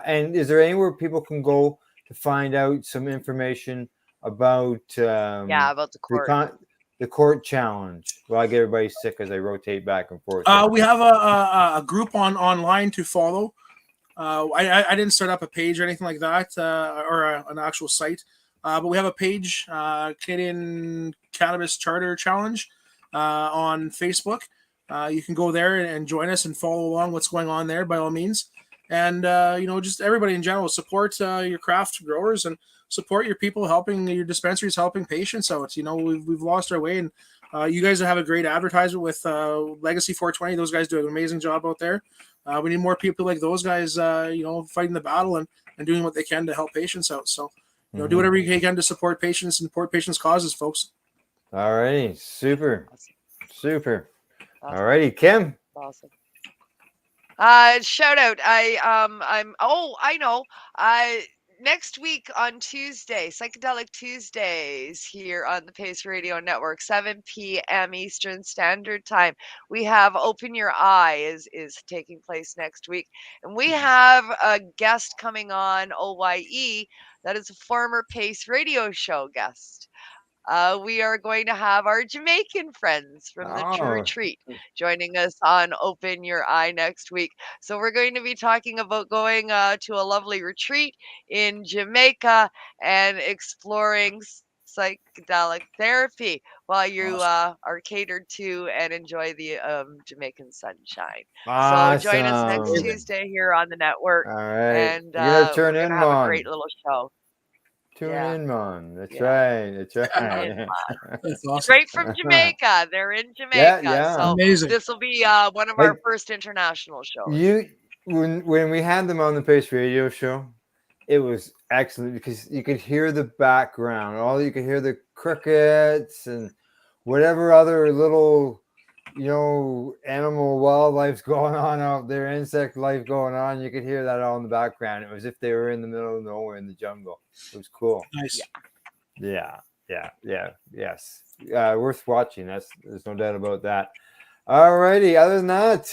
And is there anywhere people can go to find out some information about? About the court. The court challenge. Well, I get everybody sick as I rotate back and forth. We have a group online to follow. I didn't start up a page or anything like that, or an actual site. But we have a page, Canadian Cannabis Charter Challenge, on Facebook. You can go there and join us and follow along what's going on there by all means. And just everybody in general, support your craft growers and support your people helping your dispensaries, helping patients out. We've lost our way, and you guys have a great advertisement with Legacy 420. Those guys do an amazing job out there. We need more people like those guys, fighting the battle and doing what they can to help patients out. So, do whatever you can to support patients and support patients' causes, folks. All righty. Super. All righty, Kim. Awesome. Shout out. I know. Next week on Tuesday, Psychedelic Tuesdays here on the Pace Radio Network, 7 p.m. Eastern Standard Time. We have Open Your Eye is taking place next week. And we have a guest coming on OYE that is a former Pace Radio Show guest. We are going to have our Jamaican friends from the True Retreat joining us on Open Your Eye next week. So we're going to be talking about going to a lovely retreat in Jamaica and exploring psychedelic therapy while you are catered to and enjoy the Jamaican sunshine. Awesome. So join us next Tuesday here on the network. All right. And You're gonna we're going to have a great little show. Tune in, Mon. That's right. That's awesome. Straight from Jamaica. They're in Jamaica. Yeah. So amazing. this will be one of our first international shows. When we had them on the Pace Radio Show, it was excellent because you could hear the background. You could hear the crickets and whatever other little, animal wildlife's going on out there, insect life going on. You could hear that all in the background. It was as if they were in the middle of nowhere in the jungle. It was cool. Nice. Yeah. Yes. Worth watching. There's no doubt about that. Alrighty. Other than that,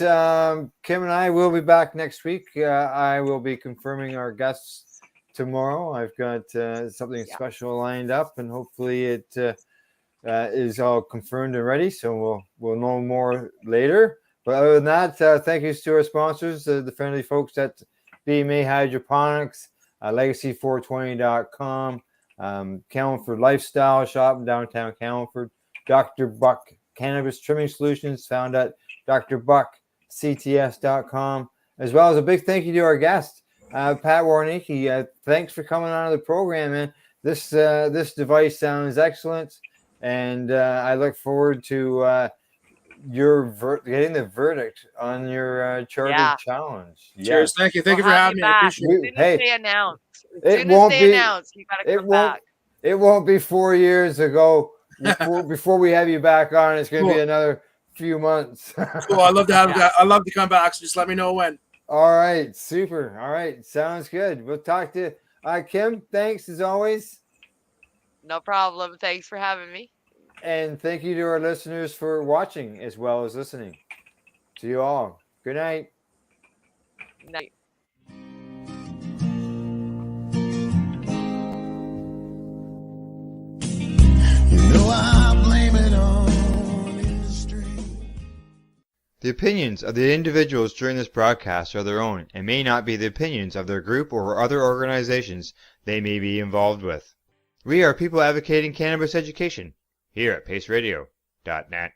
Kim and I will be back next week. I will be confirming our guests tomorrow. I've got something special lined up, and hopefully it is all confirmed and ready. So we'll know more later. But other than that, thank you to our sponsors, the friendly folks at BMA Hydroponics, Legacy420.com, Campbellford Lifestyle Shop in downtown Campbellford, Dr. Buck Cannabis Trimming Solutions, found at drbuckcts.com, as well as a big thank you to our guest, Pat Warnecke. Thanks for coming on the program, man. This device sounds excellent, and I look forward to getting the verdict on your chartered challenge. Cheers. Yes. Thank you for having me. I appreciate it. As soon as they announce, you got to come back. It won't be 4 years ago before we have you back on. It's going to be another few months. Cool. I'd love to have that. I'd love to come back. So just let me know when. All right. Super. All right. Sounds good. We'll talk to Kim. Thanks as always. No problem. Thanks for having me. And thank you to our listeners for watching as well as listening. To you all. Good night. Good night. I blame it on industry. The opinions of the individuals during this broadcast are their own and may not be the opinions of their group or other organizations they may be involved with. We are people advocating cannabis education here at paceradio.net.